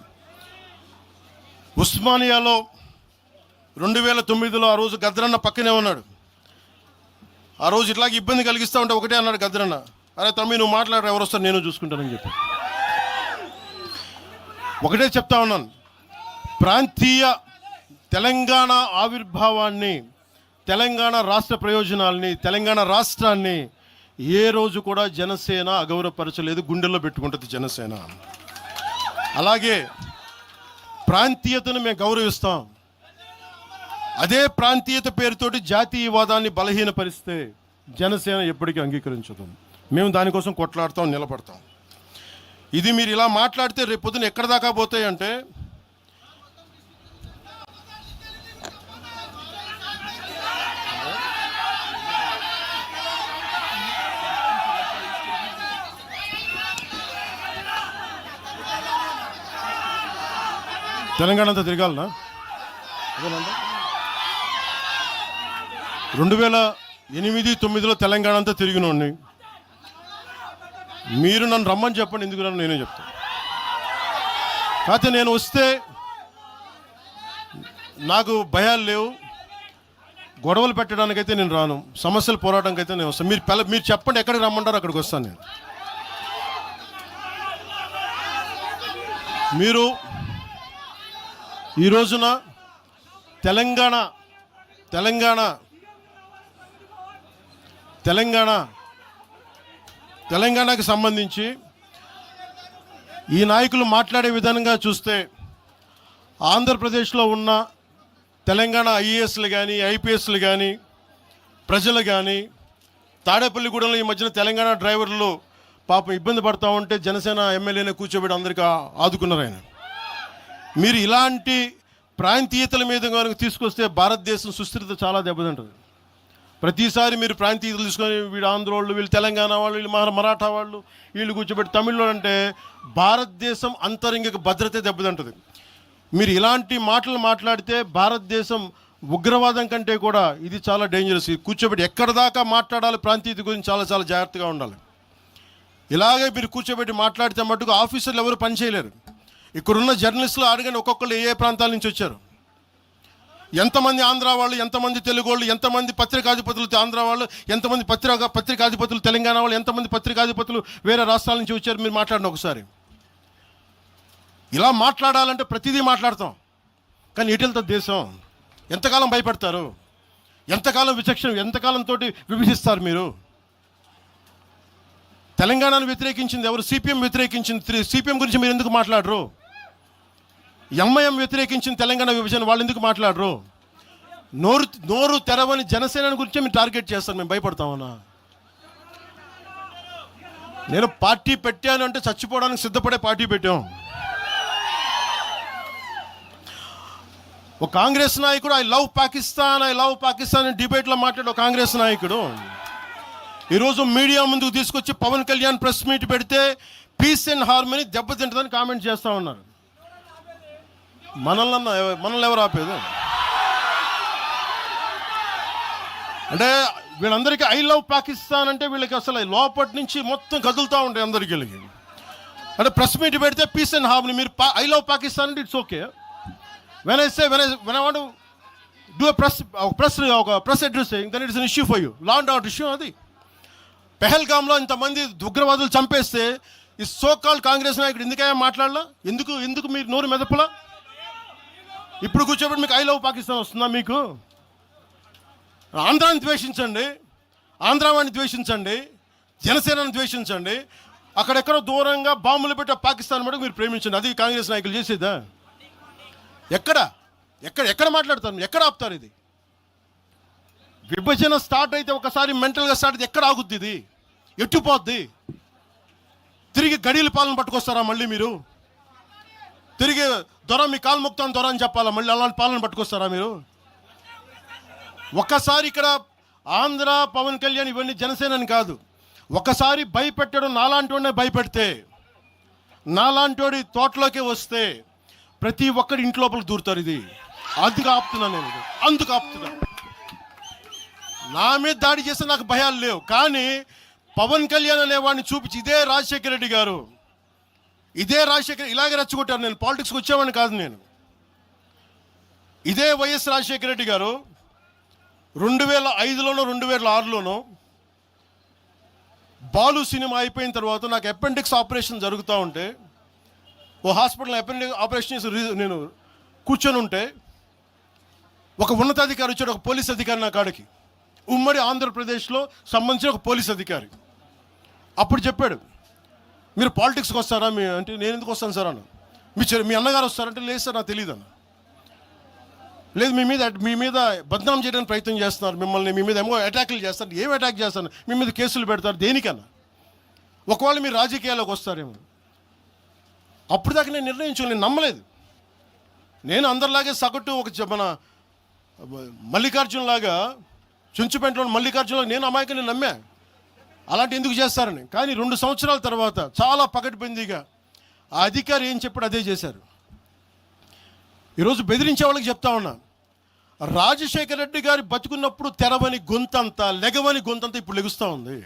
ఉస్మానియాలో 2009లో ఆ రోజు గద్దరన్న పక్కనే ఉన్నాడు. ఆ రోజు ఇట్లాగే ఇబ్బంది కలిగిస్తూ ఉంటే ఒకటే అన్నాడు గద్దరన్న, అరే తమ్మి నువ్వు మాట్లాడరు, ఎవరు వస్తారు నేను చూసుకుంటానని చెప్పి. ఒకటే చెప్తా ఉన్నాను, ప్రాంతీయ తెలంగాణ ఆవిర్భావాన్ని, తెలంగాణ రాష్ట్ర ప్రయోజనాల్ని, తెలంగాణ రాష్ట్రాన్ని ఏ రోజు కూడా జనసేన అగౌరవపరచలేదు. గుండెల్లో పెట్టుకుంటుంది జనసేన. అలాగే ప్రాంతీయతను మేము గౌరవిస్తాం. అదే ప్రాంతీయత పేరుతోటి జాతీయవాదాన్ని బలహీనపరిస్తే జనసేన ఎప్పటికీ అంగీకరించదు. మేము దానికోసం కొట్లాడతాం, నిలబడతాం. ఇది మీరు ఇలా మాట్లాడితే రేపు పొద్దున ఎక్కడ దాకా పోతాయంటే, తెలంగాణ అంతా తిరగాలనా? 2008-9లో తెలంగాణ అంతా తిరిగినోడిని. మీరు నన్ను రమ్మని చెప్పండి, ఎందుకు నన్ను నేనే చెప్తాను. కాకపోతే నేను వస్తే నాకు భయాలు లేవు, గొడవలు పెట్టడానికైతే నేను రాను, సమస్యలు పోరాటానికి అయితే నేను వస్తాను. మీరు చెప్పండి ఎక్కడికి రమ్మంటారో అక్కడికి వస్తాను నేను. మీరు ఈ రోజున తెలంగాణకి సంబంధించి ఈ నాయకులు మాట్లాడే విధానంగా చూస్తే ఆంధ్రప్రదేశ్లో ఉన్న తెలంగాణ ఐఏఎస్లు కానీ ఐపీఎస్లు కానీ ప్రజలు కానీ తాడేపల్లిగూడెంలో ఈ మధ్యన తెలంగాణ డ్రైవర్లు పాపం ఇబ్బంది పడతా ఉంటే జనసేన ఎమ్మెల్యేనే కూర్చోబెట్టి అందరికీ ఆదుకున్నారు ఆయన. మీరు ఇలాంటి ప్రాంతీయతల మీద కనుక తీసుకొస్తే భారతదేశం సుస్థిరత చాలా దెబ్బతింటుంది. ప్రతిసారి మీరు ప్రాంతీయతలు తీసుకొని వీళ్ళు ఆంధ్రోళ్ళు, వీళ్ళు తెలంగాణ వాళ్ళు, వీళ్ళు మరాఠా వాళ్ళు, వీళ్ళు కూర్చోబెట్టి తమిళ్లో అంటే భారతదేశం అంతరంగిక భద్రత దెబ్బతింటుంది. మీరు ఇలాంటి మాటలు మాట్లాడితే భారతదేశం ఉగ్రవాదం కంటే కూడా ఇది చాలా డేంజరస్. కూర్చోబెట్టి ఎక్కడ దాకా మాట్లాడాలి ప్రాంతీయత గురించి చాలా చాలా జాగ్రత్తగా ఉండాలి. ఇలాగే మీరు కూర్చోబెట్టి మాట్లాడితే మటుకు ఆఫీసర్లు ఎవరు పనిచేయలేరు. ఇక్కడున్న జర్నలిస్టులు అడగండి, ఒక్కొక్కరు ఏ ప్రాంతాల నుంచి వచ్చారు, ఎంతమంది ఆంధ్ర వాళ్ళు, ఎంతమంది తెలుగు వాళ్ళు, ఎంతమంది పత్రికాధిపతులు ఆంధ్ర వాళ్ళు, ఎంతమంది పత్రికాధిపతులు తెలంగాణ వాళ్ళు, ఎంతమంది పత్రికాధిపతులు వేరే రాష్ట్రాల నుంచి వచ్చారు. మీరు మాట్లాడండి ఒకసారి. ఇలా మాట్లాడాలంటే ప్రతిదీ మాట్లాడతాం, కానీ ఎటులతో దేశం? ఎంతకాలం భయపడతారు? ఎంతకాలం విచక్షణ, ఎంతకాలంతో విభజిస్తారు మీరు? తెలంగాణను వ్యతిరేకించింది ఎవరు? సిపిఎం వ్యతిరేకించింది. సిపిఎం గురించి మీరు ఎందుకు మాట్లాడరు? ఎంఐఎం వ్యతిరేకించింది తెలంగాణ విభజన, వాళ్ళు ఎందుకు మాట్లాడరు? నోరు తెరవని జనసేన గురించి మీరు టార్గెట్ చేస్తారు. మేము భయపడతామన్నా? నేను పార్టీ పెట్టాను అంటే చచ్చిపోవడానికి సిద్ధపడే పార్టీ పెట్టాం. ఒక కాంగ్రెస్ నాయకుడు ఐ లవ్ పాకిస్తాన్ డిబేట్లో మాట్లాడే ఒక కాంగ్రెస్ నాయకుడు ఈరోజు మీడియా ముందుకు తీసుకొచ్చి పవన్ కళ్యాణ్ ప్రెస్ మీట్ పెడితే పీస్ అండ్ హార్మనీ దెబ్బతింటుందని కామెంట్ చేస్తూ ఉన్నారు. మనల్ని ఎవరు ఆపేది? అంటే వీళ్ళందరికీ ఐ లవ్ పాకిస్తాన్ అంటే వీళ్ళకి అసలు లోపటి నుంచి మొత్తం కదులుతూ ఉంటాయి అందరికీ. అంటే ప్రెస్ మీట్ పెడితే పీస్ అండ్ హార్మనీ, మీరు ఐ లవ్ పాకిస్తాన్ అంటే it's okay. When I want do press addressing then it's an issue for you. Law and order issue అది. పెహల్గామ్లో ఇంతమంది ఉగ్రవాదులు చంపేస్తే ఈ సోకాల్ కాంగ్రెస్ నాయకుడు ఎందుకయ్యా మాట్లాడలా? ఎందుకు మీరు నోరు మెదపలా? ఇప్పుడు కూర్చోబెట్టి మీకు ఐ లవ్ పాకిస్తాన్ వస్తుందా? మీకు ఆంధ్రాని ద్వేషించండి, ఆంధ్రావాణి ద్వేషించండి, జనసేనని ద్వేషించండి, అక్కడెక్కడో దూరంగా బాంబులు పెట్టే పాకిస్తాన్ మటుకు మీరు ప్రేమించండి. అది కాంగ్రెస్ నాయకులు చేసేదా? ఎక్కడ మాట్లాడతారు? ఎక్కడ ఆపుతారు? ఇది విభజన స్టార్ట్ అయితే ఒకసారి మెంటల్గా స్టార్ట్ అయితే ఎక్కడ ఆగుద్ది? ఇది ఎట్టుపోద్ది? తిరిగి గడియల పాలన పట్టుకొస్తారా మళ్ళీ మీరు? తిరిగి దొర మీ కాలు మొక్తాను దొర అని చెప్పాలా? మళ్ళీ అలాంటి పాలన పట్టుకొస్తారా మీరు? ఒక్కసారి ఇక్కడ ఆంధ్ర పవన్ కళ్యాణ్ ఇవన్నీ జనసేనని కాదు, ఒకసారి భయపెట్టడం నాలాంటి వాడినే భయపెడితే, నాలాంటి వాడి తోటలోకి వస్తే ప్రతి ఒక్కరి ఇంటి లోపలికి దూరుతారు. ఇది అందుకు ఆపుతున్నాను నేను, అందుకు ఆపుతున్నాను. నా మీద దాడి చేస్తే నాకు భయాలు లేవు, కానీ పవన్ కళ్యాణ్ అనేవాడిని చూపించి ఇదే రాజశేఖర రెడ్డి గారు, ఇదే రాజశేఖర్ ఇలాగే రెచ్చగొట్టారు. నేను పాలిటిక్స్కి వచ్చేవాడిని కాదు, నేను ఇదే వైఎస్ రాజశేఖర రెడ్డి గారు 2005లోనో 2006లోనో బాలు సినిమా అయిపోయిన తర్వాత నాకు అపెండిక్స్ ఆపరేషన్ జరుగుతూ ఉంటే ఓ హాస్పిటల్ అపెండిక్స్ ఆపరేషన్ చేసి నేను కూర్చొని ఉంటే ఒక ఉన్నతాధికారి వచ్చాడు, ఒక పోలీస్ అధికారి నా కాడికి, ఉమ్మడి ఆంధ్రప్రదేశ్లో సంబంధించిన ఒక పోలీస్ అధికారి. అప్పుడు చెప్పాడు, మీరు పాలిటిక్స్కి వస్తారా? అంటే నేను ఎందుకు వస్తాను సార్ అన్న. మీ అన్నగారు వస్తారంటే లేదు సార్ నాకు తెలియదు అన్న. లేదు మీ మీద బద్నాం చేయడానికి ప్రయత్నం చేస్తున్నారు, మిమ్మల్ని మీ మీద ఏమో అటాక్లు చేస్తారు. ఏం అటాక్ చేస్తాను? మీ మీద కేసులు పెడతారు దేనికన్నా? ఒకవేళ మీరు రాజకీయాల్లోకి వస్తారేమో. అప్పుడు దాకా నేను నిర్ణయించు, నేను నమ్మలేదు. నేను అందరిలాగే సగటు మన మల్లికార్జున్ లాగా, చుంచుపెంటలో మల్లికార్జున నేను అమాయకుని నమ్మా అలాంటి ఎందుకు చేస్తారని. కానీ 2 సంవత్సరాల తర్వాత చాలా పకడ్బందీగా ఆ అధికారి ఏం చెప్పాడు అదే చేశారు. ఈరోజు బెదిరించే వాళ్ళకి చెప్తా ఉన్నా, రాజశేఖర రెడ్డి గారి బతుకున్నప్పుడు తెరవని గొంతంతా, లెగవని గొంతంతా ఇప్పుడు లెగుస్తూ ఉంది.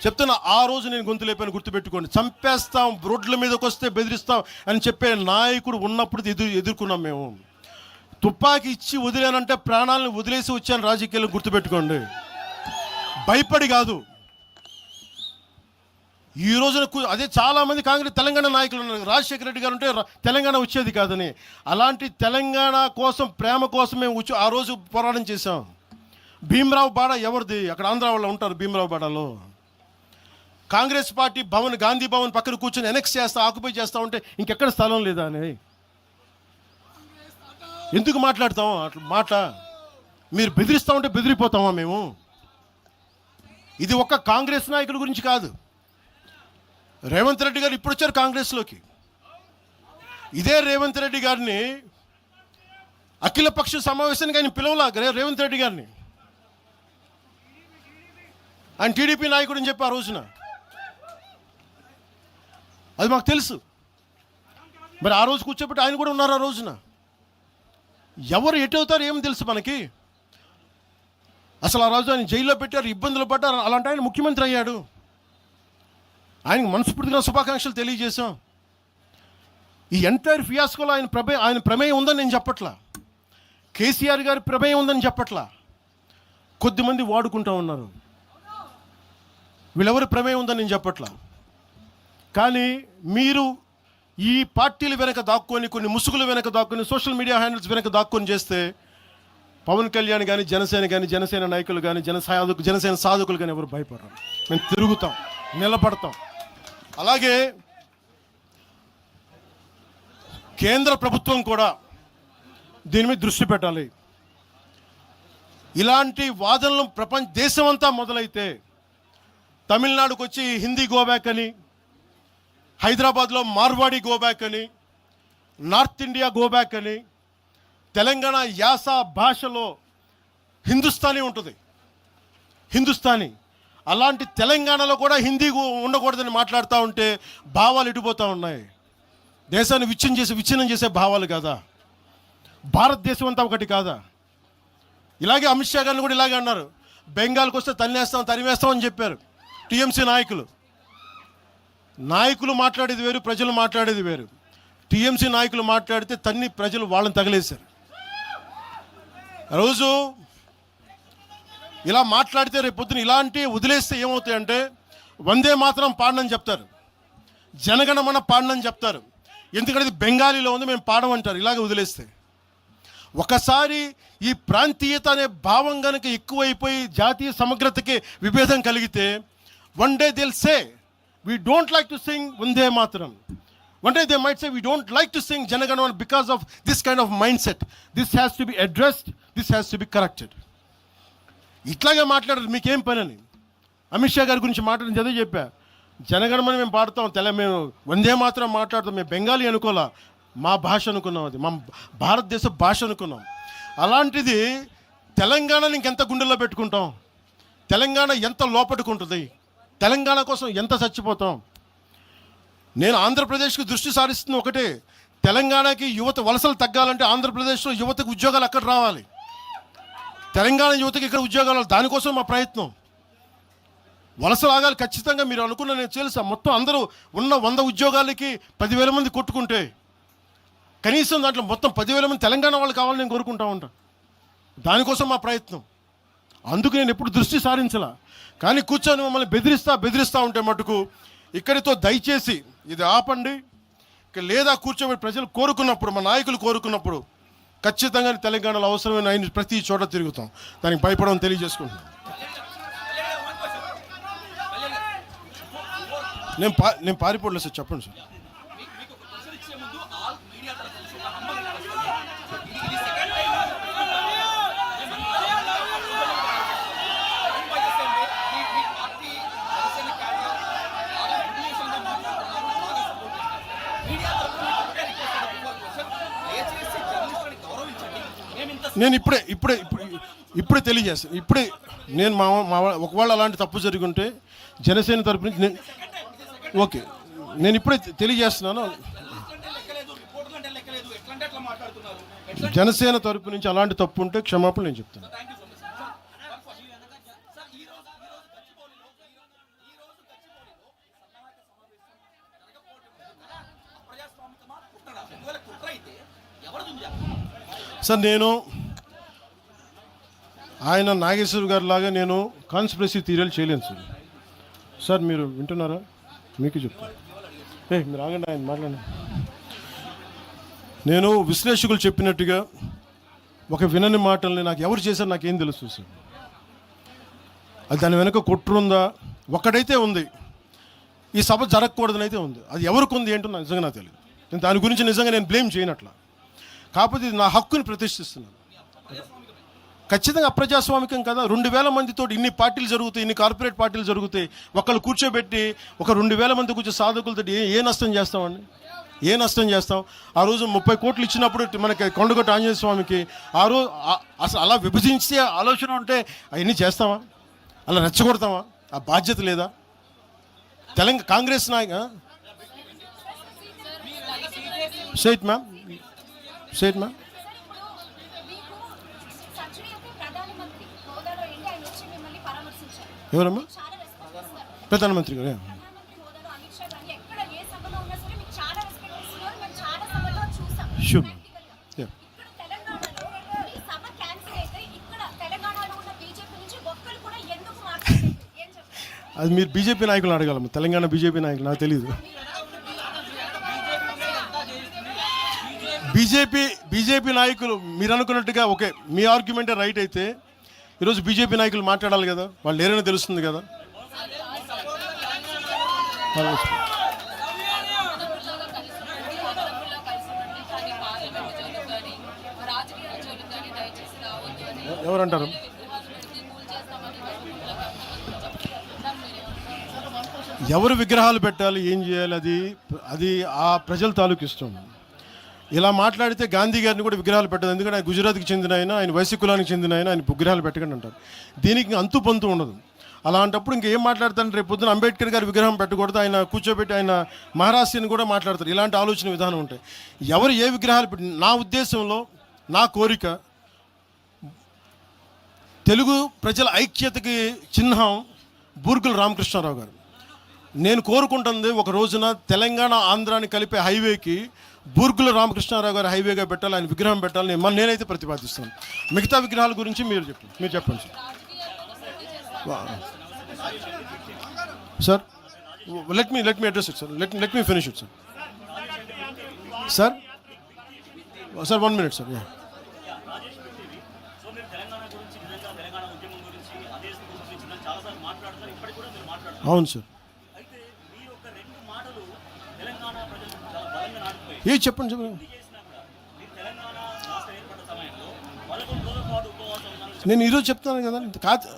చెప్తున్నా, ఆ రోజు నేను గొంతు లేపాను, గుర్తుపెట్టుకోండి. చంపేస్తాం, రోడ్ల మీదకి వస్తే బెదిరిస్తాం అని చెప్పే నాయకుడు ఉన్నప్పుడు ఎదుర్కొన్నాం మేము. తుపాకీ ఇచ్చి వదిలేనంటే ప్రాణాలను వదిలేసి వచ్చాను రాజకీయాలు, గుర్తుపెట్టుకోండి. భయపడి కాదు. ఈ రోజున అదే చాలామంది కాంగ్రెస్ తెలంగాణ నాయకులు ఉన్నారు, రాజశేఖర రెడ్డి గారు ఉంటే తెలంగాణ వచ్చేది కాదని. అలాంటి తెలంగాణ కోసం, ప్రేమ కోసం మేము ఆ రోజు పోరాటం చేశాం. భీమరావు బాడ ఎవరిది? అక్కడ ఆంధ్ర వాళ్ళు ఉంటారు భీమరావు బాడలో. కాంగ్రెస్ పార్టీ భవన్, గాంధీ భవన్ పక్కన కూర్చొని ఎనెక్స్ చేస్తా, ఆక్యుపై చేస్తా ఉంటే ఇంకెక్కడ స్థలం లేదా అని ఎందుకు మాట్లాడతాం అట్లా మాట? మీరు బెదిరిస్తూ ఉంటే బెదిరిపోతామా మేము? ఇది ఒక్క కాంగ్రెస్ నాయకుల గురించి కాదు. రేవంత్ రెడ్డి గారు ఇప్పుడు వచ్చారు కాంగ్రెస్లోకి. ఇదే రేవంత్ రెడ్డి గారిని అఖిలపక్ష సమావేశానికి ఆయన పిలవలా. రేవంత్ రెడ్డి గారిని ఆయన టీడీపీ నాయకుడు అని చెప్పి ఆ రోజున, అది మాకు తెలుసు. మరి ఆ రోజు కూర్చోబెట్టి ఆయన కూడా ఉన్నారు ఆ రోజున. ఎవరు ఎటు అవుతారు ఏమి తెలుసు మనకి? అసలు ఆ రోజు ఆయన జైల్లో పెట్టారు, ఇబ్బందులు పడ్డారు. అలాంటి ఆయన ముఖ్యమంత్రి అయ్యాడు. ఆయనకు మనస్ఫూర్తిగా శుభాకాంక్షలు తెలియజేశాం. ఈ ఎంటైర్ ఫియాస్కోలో ఆయన ప్రమేయం ఉందని నేను చెప్పట్లా, కేసీఆర్ గారి ప్రమేయం ఉందని చెప్పట్లా. కొద్దిమంది వాడుకుంటూ ఉన్నారు, వీళ్ళెవరి ప్రమేయం ఉందని నేను చెప్పట్లా. కానీ మీరు ఈ పార్టీల వెనక దాక్కొని, కొన్ని ముసుగుల వెనక దాక్కొని, సోషల్ మీడియా హ్యాండిల్స్ వెనక దాక్కొని చేస్తే పవన్ కళ్యాణ్ కానీ, జనసేన నాయకులు కానీ, జనసేన సాధకులు కానీ ఎవరు భయపడరు. మేము తిరుగుతాం, నిలబడతాం. అలాగే కేంద్ర ప్రభుత్వం కూడా దీని మీద దృష్టి పెట్టాలి. ఇలాంటి వాదనలు దేశమంతా మొదలైతే, తమిళనాడుకు వచ్చి హిందీ గోబ్యాక్ అని, హైదరాబాద్లో మార్వాడి గోబ్యాక్ అని, నార్త్ ఇండియా గోబ్యాక్ అని, తెలంగాణ యాస భాషలో హిందుస్థానీ ఉంటుంది, హిందుస్థానీ. అలాంటి తెలంగాణలో కూడా హిందీ ఉండకూడదని మాట్లాడుతూ ఉంటే భావాలు ఎటుపోతూ ఉన్నాయి. దేశాన్ని విచ్ఛిన్నం చేసే భావాలు కాదా? భారతదేశం అంతా ఒకటి కాదా? ఇలాగే అమిత్ షా గారిని కూడా ఇలాగే అన్నారు, బెంగాల్కి వస్తే తరిమేస్తాం అని చెప్పారు టీఎంసీ నాయకులు మాట్లాడేది వేరు, ప్రజలు మాట్లాడేది వేరు. టీఎంసీ నాయకులు మాట్లాడితే ప్రజలు వాళ్ళని తగిలేశారు. రోజు ఇలా మాట్లాడితే రేపు పొద్దున ఇలాంటి వదిలేస్తే ఏమవుతాయంటే, వందే మాత్రం పాడనని చెప్తారు, జనగణమన పాడనని చెప్తారు. ఎందుకంటే ఇది బెంగాలీలో ఉంది, మేము పాడమంటారు. ఇలాగే వదిలేస్తే ఒకసారి ఈ ప్రాంతీయత అనే భావం కనుక ఎక్కువైపోయి జాతీయ సమగ్రతకి విభేదం కలిగితే, వన్ డే దిల్ సే we don't like to sing Vande Mataram. One day they might say we don't like to sing Janaganamana because of this kind of mindset. This has to be addressed, this has to be corrected. ఇట్లాగే మాట్లాడారు, మీకేం పని అని. అమిత్ షా గారి గురించి మాట్లాడిన చదివి చెప్పా, జనగణమని మేము పాడతాం, మేము వందే మాత్రం మాట్లాడతాం, మేము బెంగాలీ అనుకోలే, మా భాష అనుకున్నాం, అది మా భారతదేశ భాష అనుకున్నాం. అలాంటిది తెలంగాణని ఇంకెంత గుండెల్లో పెట్టుకుంటాం, తెలంగాణ ఎంత లోపట్టుకుంటుంది, తెలంగాణ కోసం ఎంత చచ్చిపోతాం. నేను ఆంధ్రప్రదేశ్కి దృష్టి సారిస్తుంది ఒకటే, తెలంగాణకి యువత వలసలు తగ్గాలంటే ఆంధ్రప్రదేశ్లో యువతకు ఉద్యోగాలు అక్కడ రావాలి, తెలంగాణ యువతకి ఇక్కడ ఉద్యోగాలు, దానికోసం మా ప్రయత్నం. వలసలు ఆగాలి ఖచ్చితంగా. మీరు అనుకున్న నేను తెలుసా, మొత్తం అందరూ ఉన్న 100 ఉద్యోగాలకి 10,000 మంది కొట్టుకుంటే కనీసం దాంట్లో మొత్తం 10,000 మంది తెలంగాణ వాళ్ళు కావాలని నేను కోరుకుంటా ఉంటా. దానికోసం మా ప్రయత్నం. అందుకు నేను ఎప్పుడు దృష్టి సారించలా. కానీ కూర్చొని మమ్మల్ని బెదిరిస్తూ ఉంటే మటుకు ఇక్కడితో దయచేసి ఇది ఆపండి. ఇక లేదా కూర్చోబెట్టి ప్రజలు కోరుకున్నప్పుడు, మా నాయకులు కోరుకున్నప్పుడు ఖచ్చితంగా తెలంగాణలో అవసరమైన ఆయన ప్రతి చోట తిరుగుతాం. దానికి భయపడమని తెలియజేసుకుంటున్నాను. నేను పారిపోలేదు సార్, చెప్పండి సార్. నేను ఇప్పుడే తెలియజేస్తాను. నేను ఒకవేళ అలాంటి తప్పు జరిగి ఉంటే జనసేన తరపు నుంచి ఓకే, నేను ఇప్పుడే తెలియజేస్తున్నాను. జనసేన తరపు నుంచి అలాంటి తప్పు ఉంటే క్షమాపణ నేను చెప్తాను. సార్, నేను ఆయన నాగేశ్వర్ గారి లాగా నేను కాన్స్పిరసీ థియరీలు చేయలేను సార్. సార్ మీరు వింటున్నారా? మీకు చెప్తాను. మీరు ఆగండి, ఆయన మాట్లాడండి. నేను విశ్లేషకులు చెప్పినట్టుగా ఒక వినని మాటల్ని నాకు ఎవరు చేశారు నాకేం తెలుసు సార్. అది దాని వెనక కుట్రుందా? ఒక్కడైతే ఉంది, ఈ సభ జరగకూడదని అయితే ఉంది. అది ఎవరికి ఉంది ఏంటో నాకు నిజంగా నాకు తెలియదు. నేను దాని గురించి నిజంగా నేను బ్లేమ్ చేయనట్లా. కాకపోతే ఇది నా హక్కుని ప్రతిష్ఠిస్తున్నాను. ఖచ్చితంగా అప్రజాస్వామికం కదా. 2,000 మందితో ఇన్ని పార్టీలు జరుగుతాయి, ఇన్ని కార్పొరేట్ పార్టీలు జరుగుతాయి. ఒకళ్ళు కూర్చోబెట్టి ఒక 2,000 మంది కూర్చో సాధకులతో ఏ నష్టం చేస్తామండి? ఏ నష్టం చేస్తాం? ఆ రోజు 30 కోట్లు ఇచ్చినప్పుడు మనకి కొండగొట్ట ఆంజనేయ స్వామికి ఆ రోజు అసలు అలా విభజించే ఆలోచన ఉంటే అవన్నీ చేస్తామా? అలా రెచ్చగొడతామా? ఆ బాధ్యత లేదా? తెలంగాణ కాంగ్రెస్ నాయక సేట్ మ్యామ్ ఎవరమ్మా? ప్రధానమంత్రి గారు అది మీరు బీజేపీ నాయకులు అడగాలమ్మా. తెలంగాణ బీజేపీ నాయకులు నాకు తెలియదు. బీజేపీ నాయకులు మీరు అనుకున్నట్టుగా ఓకే, మీ ఆర్గ్యుమెంటే రైట్ అయితే ఈరోజు బీజేపీ నాయకులు మాట్లాడాలి కదా, వాళ్ళు లేరని తెలుస్తుంది కదా. ఎవరంటారు? ఎవరు విగ్రహాలు పెట్టాలి, ఏం చేయాలి, అది ఆ ప్రజల తాలూకు ఇష్టం. ఇలా మాట్లాడితే గాంధీ గారిని కూడా విగ్రహాలు పెట్టదు. ఎందుకంటే ఆయన గుజరాత్కి చెందిన ఆయన వైశ్య కులానికి చెందిన ఆయన విగ్రహాలు పెట్టకండి అంటారు. దీనికి అంతు పొంతు ఉండదు. అలాంటప్పుడు ఇంకేం మాట్లాడతాను? రేపు పొద్దున అంబేద్కర్ గారి విగ్రహం పెట్టకూడదు, ఆయన కూర్చోబెట్టి ఆయన మహారాష్ట్రని కూడా మాట్లాడతారు. ఇలాంటి ఆలోచన విధానం ఉంటాయి. ఎవరు ఏ విగ్రహాలు పెట్టి, నా ఉద్దేశంలో నా కోరిక తెలుగు ప్రజల ఐక్యతకి చిహ్నం బూర్గుల రామకృష్ణారావు గారు. నేను కోరుకుంటుంది ఒక రోజున తెలంగాణ ఆంధ్రాని కలిపే హైవేకి బూర్గుల రామకృష్ణారావు గారు హైవేగా పెట్టాలి, ఆయన విగ్రహం పెట్టాలని నేనైతే ప్రతిపాదిస్తాను. మిగతా విగ్రహాల గురించి మీరు చెప్పండి sir. Let me address it sir. Let me finish it sir. Sir 1 minute sir. అవును సార్. చెప్పండి. నేను ఈరోజు చెప్తాను కదా, కాదు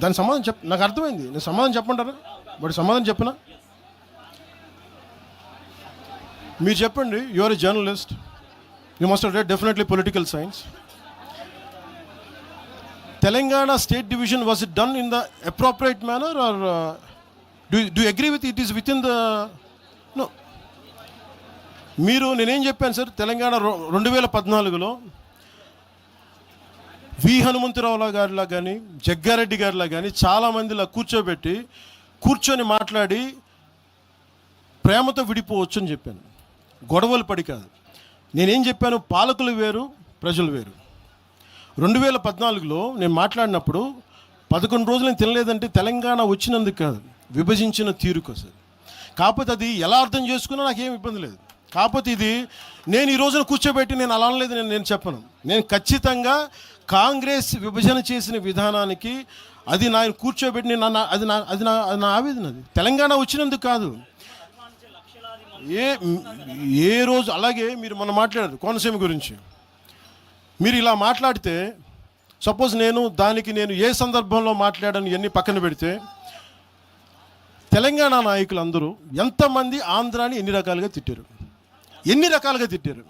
దాని సమాధానం నాకు అర్థమైంది. నేను సమాధానం చెప్పమంటారా? బట్ సమాధానం చెప్పనా? మీరు చెప్పండి. You are a journalist, you must have read definitely political science. Telangana state division, was it done in the appropriate manner, or do you agree with it is within the no? మీరు నేనేం చెప్పాను sir, Telangana 2014లో వి హనుమంతరావు గారిలా కానీ జగ్గారెడ్డి గారిలా కానీ చాలామందిలా కూర్చొని మాట్లాడి ప్రేమతో విడిపోవచ్చు అని చెప్పాను. గొడవలు పడి కాదు. నేనేం చెప్పాను, పాలకులు వేరు, ప్రజలు వేరు. 2014లో నేను మాట్లాడినప్పుడు 11 రోజులు నేను తినలేదంటే తెలంగాణ వచ్చినందుకు కాదు, విభజించిన తీరుకు సార్. కాకపోతే అది ఎలా అర్థం చేసుకున్నా నాకేం ఇబ్బంది లేదు. కాకపోతే ఇది నేను ఈ రోజున కూర్చోబెట్టి నేను అలా అనలేదు, నేను చెప్పను. నేను ఖచ్చితంగా కాంగ్రెస్ విభజన చేసిన విధానానికి అది నా కూర్చోబెట్టి నేను అది నా ఆవేదన. అది తెలంగాణ వచ్చినందుకు కాదు. ఏ రోజు అలాగే మీరు మొన్న మాట్లాడారు కోనసీమ గురించి. మీరు ఇలా మాట్లాడితే సపోజ్ నేను ఏ సందర్భంలో మాట్లాడాను ఇవన్నీ పక్కన పెడితే, తెలంగాణ నాయకులు అందరూ ఎంతమంది ఆంధ్రాని ఎన్ని రకాలుగా తిట్టారు.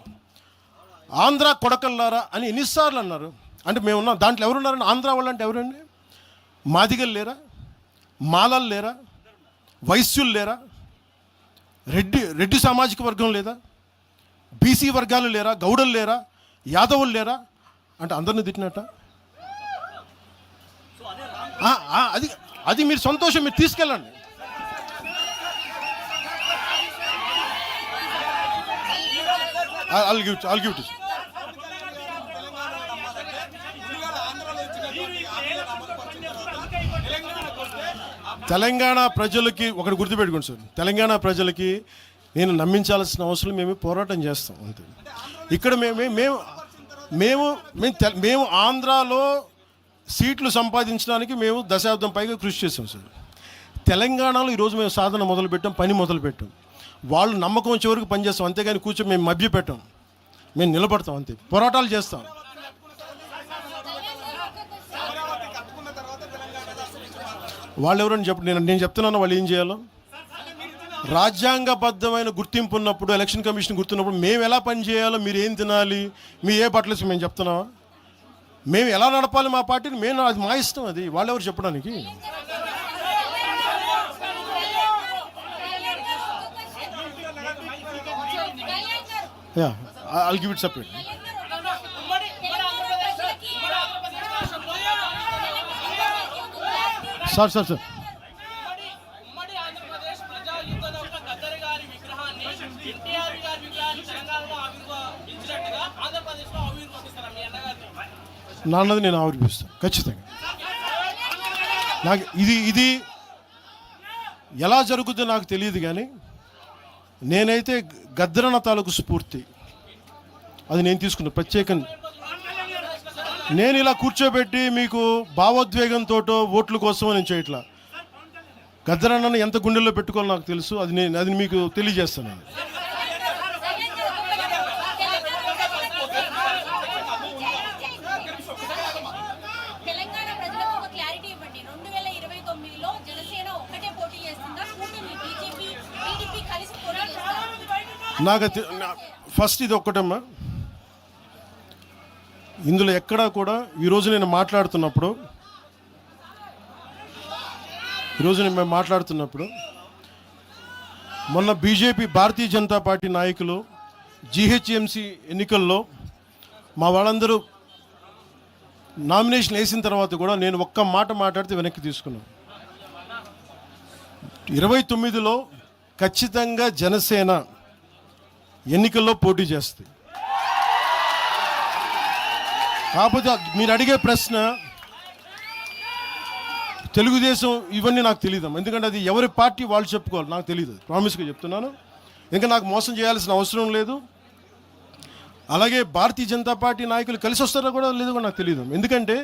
ఆంధ్ర కొడకల్లారా అని ఎన్నిసార్లు అన్నారు. అంటే మేము ఉన్నాం దాంట్లో. ఎవరున్నారండి ఆంధ్ర వాళ్ళు? అంటే ఎవరండి? మాదిగలు లేరా? మాలలు లేరా? వైశ్యులు లేరా? రెడ్డి సామాజిక వర్గం లేదా? బీసీ వర్గాలు లేరా? గౌడలు లేరా? యాదవులు లేరా? అంటే అందరిని తిట్టినట్ట. అది మీరు సంతోషం, మీరు తీసుకెళ్ళండి. I'll give it to you. Telangana ప్రజలకి ఒకటి గుర్తుపెట్టుకోండి సార్, తెలంగాణ ప్రజలకి నేను నమ్మించాల్సిన అవసరం మేము పోరాటం చేస్తాం అంతే. ఇక్కడ మేము ఆంధ్రాలో సీట్లు సంపాదించడానికి మేము దశాబ్దం పైగా కృషి చేస్తాం సార్. తెలంగాణలో ఈరోజు మేము సాధన మొదలుపెట్టాం, పని మొదలుపెట్టాం. వాళ్ళు నమ్మకం వచ్చే వరకు పనిచేస్తాం, అంతేగాని కూర్చొని మేము మభ్యపెట్టాం. మేము నిలబడతాం అంతే, పోరాటాలు చేస్తాం. వాళ్ళు ఎవరని నేను చెప్తున్నాను వాళ్ళు ఏం చేయాలో. రాజ్యాంగబద్ధమైన గుర్తింపు ఉన్నప్పుడు, ఎలక్షన్ కమిషన్ గుర్తున్నప్పుడు మేము ఎలా పని చేయాలో, మీరు ఏం తినాలి, మీ ఏ బట్టలు మేము చెప్తున్నావా? మేము ఎలా నడపాలి మా పార్టీని, అది మా ఇష్టం. అది వాళ్ళెవరు చెప్పడానికి? I'll give it separate. Sir. నాన్నది నేను ఆవిర్భిస్తాను ఖచ్చితంగా. నాకు ఇది ఎలా జరుగుతుందో నాకు తెలియదు, కానీ నేనైతే గద్దరన్న తాలూకు స్ఫూర్తి అది నేను తీసుకున్నా ప్రత్యేకంగా. నేను ఇలా కూర్చోబెట్టి మీకు భావోద్వేగంతో ఓట్ల కోసం నేను చేయట్లా. గద్దరన్నను ఎంత గుండెల్లో పెట్టుకోవాలో నాకు తెలుసు. అది మీకు తెలియజేస్తాను. నాకు ఫస్ట్ ఇది ఒక్కటమ్మా, ఇందులో ఎక్కడా కూడా ఈరోజు నేను మాట్లాడుతున్నప్పుడు మొన్న బీజేపీ భారతీయ జనతా పార్టీ నాయకులు జీహెచ్ఎంసీ ఎన్నికల్లో మా వాళ్ళందరూ నామినేషన్ వేసిన తర్వాత కూడా నేను ఒక్క మాట మాట్లాడితే వెనక్కి తీసుకున్నాను. 29లో ఖచ్చితంగా జనసేన ఎన్నికల్లో పోటీ చేస్తుంది. కాకపోతే మీరు అడిగే ప్రశ్న తెలుగుదేశం ఇవన్నీ నాకు తెలియదు, ఎందుకంటే అది ఎవరి పార్టీ వాళ్ళు చెప్పుకోవాలి, నాకు తెలియదు. ప్రామిస్గా చెప్తున్నాను, ఇంకా నాకు మోసం చేయాల్సిన అవసరం లేదు. అలాగే భారతీయ జనతా పార్టీ నాయకులు కలిసి వస్తారో కూడా లేదో కూడా నాకు తెలియదు. ఎందుకంటే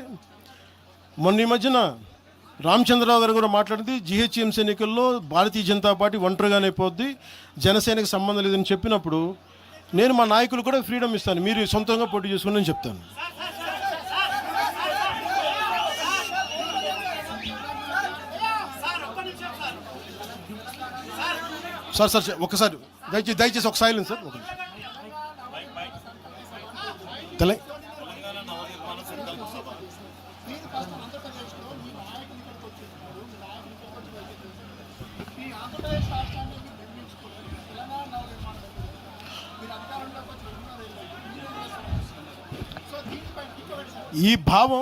మొన్న ఈ మధ్యన రామచంద్రరావు గారు కూడా మాట్లాడింది, జీహెచ్ఎంసీ ఎన్నికల్లో భారతీయ జనతా పార్టీ ఒంటరిగానే పోద్ది, జనసేనకి సంబంధం లేదని చెప్పినప్పుడు నేను మా నాయకులు కూడా ఫ్రీడమ్ ఇస్తాను, మీరు సొంతంగా పోటీ చేసుకుని చెప్తాను. సార్ ఒకసారి దయచేసి ఒక సైలెన్స్ సార్. ఒక ఈ భావం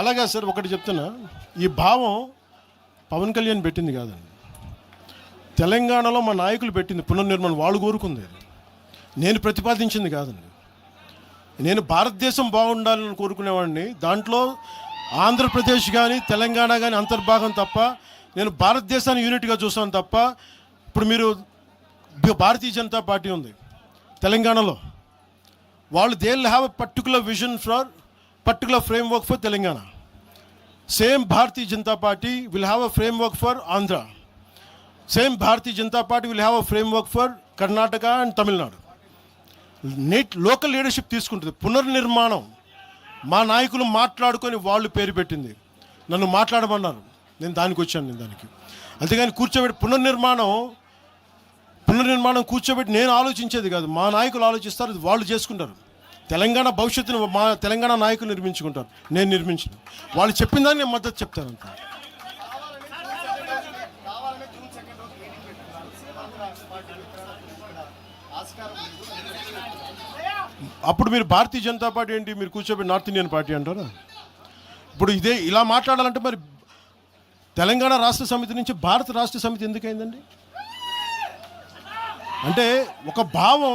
అలాగా సార్, ఒకటి చెప్తున్నా, ఈ భావం పవన్ కళ్యాణ్ పెట్టింది కాదండి, తెలంగాణలో మా నాయకులు పెట్టింది. పునర్నిర్మాణం వాళ్ళు కోరుకుంది, నేను ప్రతిపాదించింది కాదండి. నేను భారతదేశం బాగుండాలని కోరుకునేవాడిని. దాంట్లో ఆంధ్రప్రదేశ్ కానీ తెలంగాణ కానీ అంతర్భాగం తప్ప, నేను భారతదేశాన్ని యూనిట్గా చూస్తాను తప్ప. ఇప్పుడు మీరు భారతీయ జనతా పార్టీ ఉంది తెలంగాణలో, వాళ్ళు they will have a particular vision for particular framework for Telangana. Same Bharatiya Janata party will have a framework for Andhra. Same Bharatiya Janata party will have a framework for Karnataka and Tamil Nadu. Local leadership తీసుకుంటుంది. పునర్నిర్మాణం మా నాయకులు మాట్లాడుకొని వాళ్ళు పేరు పెట్టింది, నన్ను మాట్లాడమన్నారు, నేను దానికి వచ్చాను. నేను దానికి అంతేగాని కూర్చోబెట్టి పునర్నిర్మాణం కూర్చోబెట్టి నేను ఆలోచించేది కాదు. మా నాయకులు ఆలోచిస్తారు, వాళ్ళు చేసుకుంటారు. తెలంగాణ భవిష్యత్తును మా తెలంగాణ నాయకులు నిర్మించుకుంటారు, నేను నిర్మించను. వాళ్ళు చెప్పిన దాన్ని నేను మద్దతు చెప్తాను అంత. అప్పుడు మీరు భారతీయ జనతా పార్టీ ఏంటి, మీరు కూర్చోబెట్టి నార్త్ ఇండియన్ పార్టీ అంటారా? ఇప్పుడు ఇదే ఇలా మాట్లాడాలంటే మరి తెలంగాణ రాష్ట్ర సమితి నుంచి భారత రాష్ట్ర సమితి ఎందుకైందండి? అంటే ఒక భావం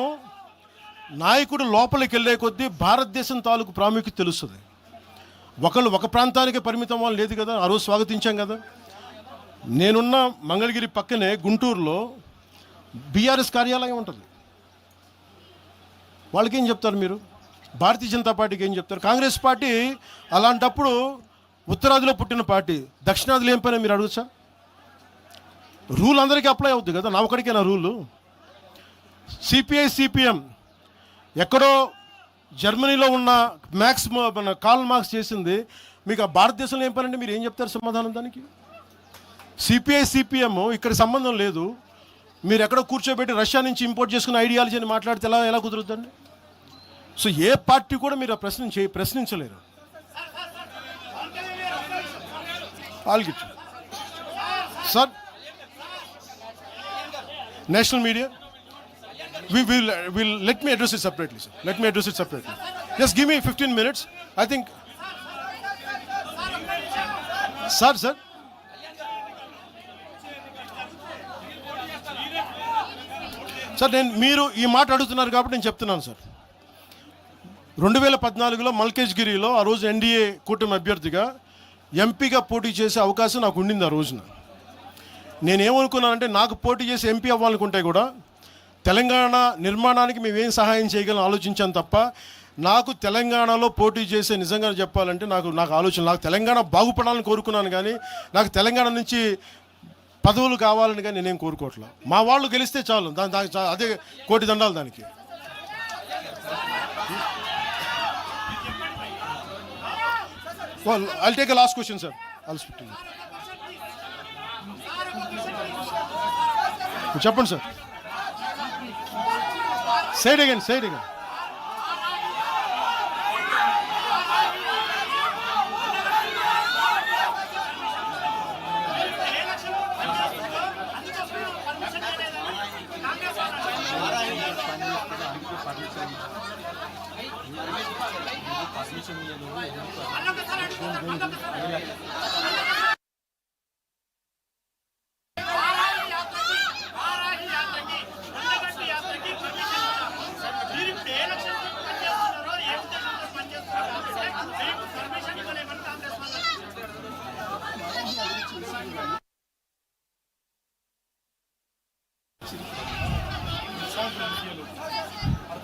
నాయకుడు లోపలికి వెళ్ళే కొద్దీ భారతదేశం తాలూకు ప్రాముఖ్యత తెలుస్తుంది. ఒకళ్ళు ఒక ప్రాంతానికి పరిమితం వాళ్ళు లేదు కదా. ఆ రోజు స్వాగతించాం కదా. నేనున్న మంగళగిరి పక్కనే గుంటూరులో బీఆర్ఎస్ కార్యాలయం ఉంటుంది. వాళ్ళకి ఏం చెప్తారు మీరు? భారతీయ జనతా పార్టీకి ఏం చెప్తారు? కాంగ్రెస్ పార్టీ అలాంటప్పుడు ఉత్తరాదిలో పుట్టిన పార్టీ, దక్షిణాదిలో ఏం పని మీరు అడగచ్చా? రూల్ అందరికీ అప్లై అవుద్ది కదా, నా ఒకడికేనా రూలు? సిపిఐ సిపిఎం ఎక్కడో జర్మనీలో ఉన్న మన కార్ల్ మార్క్స్ చేసింది, మీకు ఆ భారతదేశంలో ఏం పని అంటే మీరు ఏం చెప్తారు సమాధానం దానికి? సిపిఐ సిపిఎం ఇక్కడ సంబంధం లేదు. మీరు ఎక్కడో కూర్చోబెట్టి రష్యా నుంచి ఇంపోర్ట్ చేసుకున్న ఐడియాలజీ అని మాట్లాడితే ఎలా కుదురుతుందండి? సో ఏ పార్టీ కూడా మీరు ఆ ప్రశ్నించలేరు. ఆల్గిచ్చు sir, national media will let me address it separately, sir. Let me address it separately. Just give me 15 minutes. I think sir నేను మీరు ఈ మాట అడుగుతున్నారు కాబట్టి నేను చెప్తున్నాను సార్. 2014లో మల్కేజ్గిరిలో ఆ రోజు ఎన్డీఏ కూటమి అభ్యర్థిగా ఎంపీగా పోటీ చేసే అవకాశం నాకు ఉండింది. ఆ రోజున నేనేమనుకున్నానంటే, నాకు పోటీ చేసి ఎంపీ అవ్వాలనుకుంటే కూడా తెలంగాణ నిర్మాణానికి మేమేం సహాయం చేయగలం ఆలోచించాను తప్ప, నాకు తెలంగాణలో పోటీ చేసే నిజంగా చెప్పాలంటే నాకు ఆలోచన, నాకు తెలంగాణ బాగుపడాలని కోరుకున్నాను కానీ నాకు తెలంగాణ నుంచి పదవులు కావాలని కానీ నేనేం కోరుకోవట్లేదు. మా వాళ్ళు గెలిస్తే చాలు, దానికి అదే కోటి దండాలు దానికి. I'll take a last question, sir. I'll speak to you. చెప్పండి సార్. Say it again.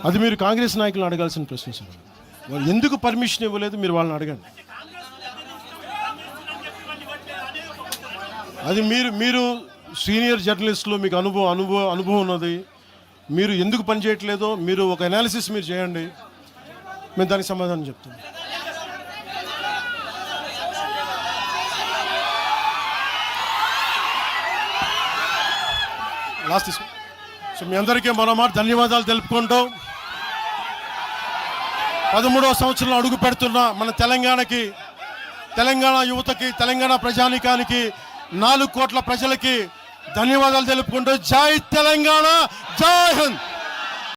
అది మీరు కాంగ్రెస్ నాయకులను అడగాల్సిన ప్రశ్న సార్. వాళ్ళు ఎందుకు పర్మిషన్ ఇవ్వలేదు మీరు వాళ్ళని అడగండి. అది మీరు సీనియర్ జర్నలిస్టులు, మీకు అనుభవం ఉన్నది. మీరు ఎందుకు పని చేయట్లేదో మీరు ఒక అనాలిసిస్ మీరు చేయండి, మేము దానికి సమాధానం చెప్తాం. లాస్ట్ తీసుకో. సో మీ అందరికీ మరోమారు ధన్యవాదాలు తెలుపుకుంటూ 13వ సంవత్సరంలో అడుగు పెడుతున్న మన తెలంగాణకి, తెలంగాణ యువతకి, తెలంగాణ ప్రజానీకానికి, 4 కోట్ల ప్రజలకి ధన్యవాదాలు తెలుపుకుంటూ జై తెలంగాణ, జై హింద్.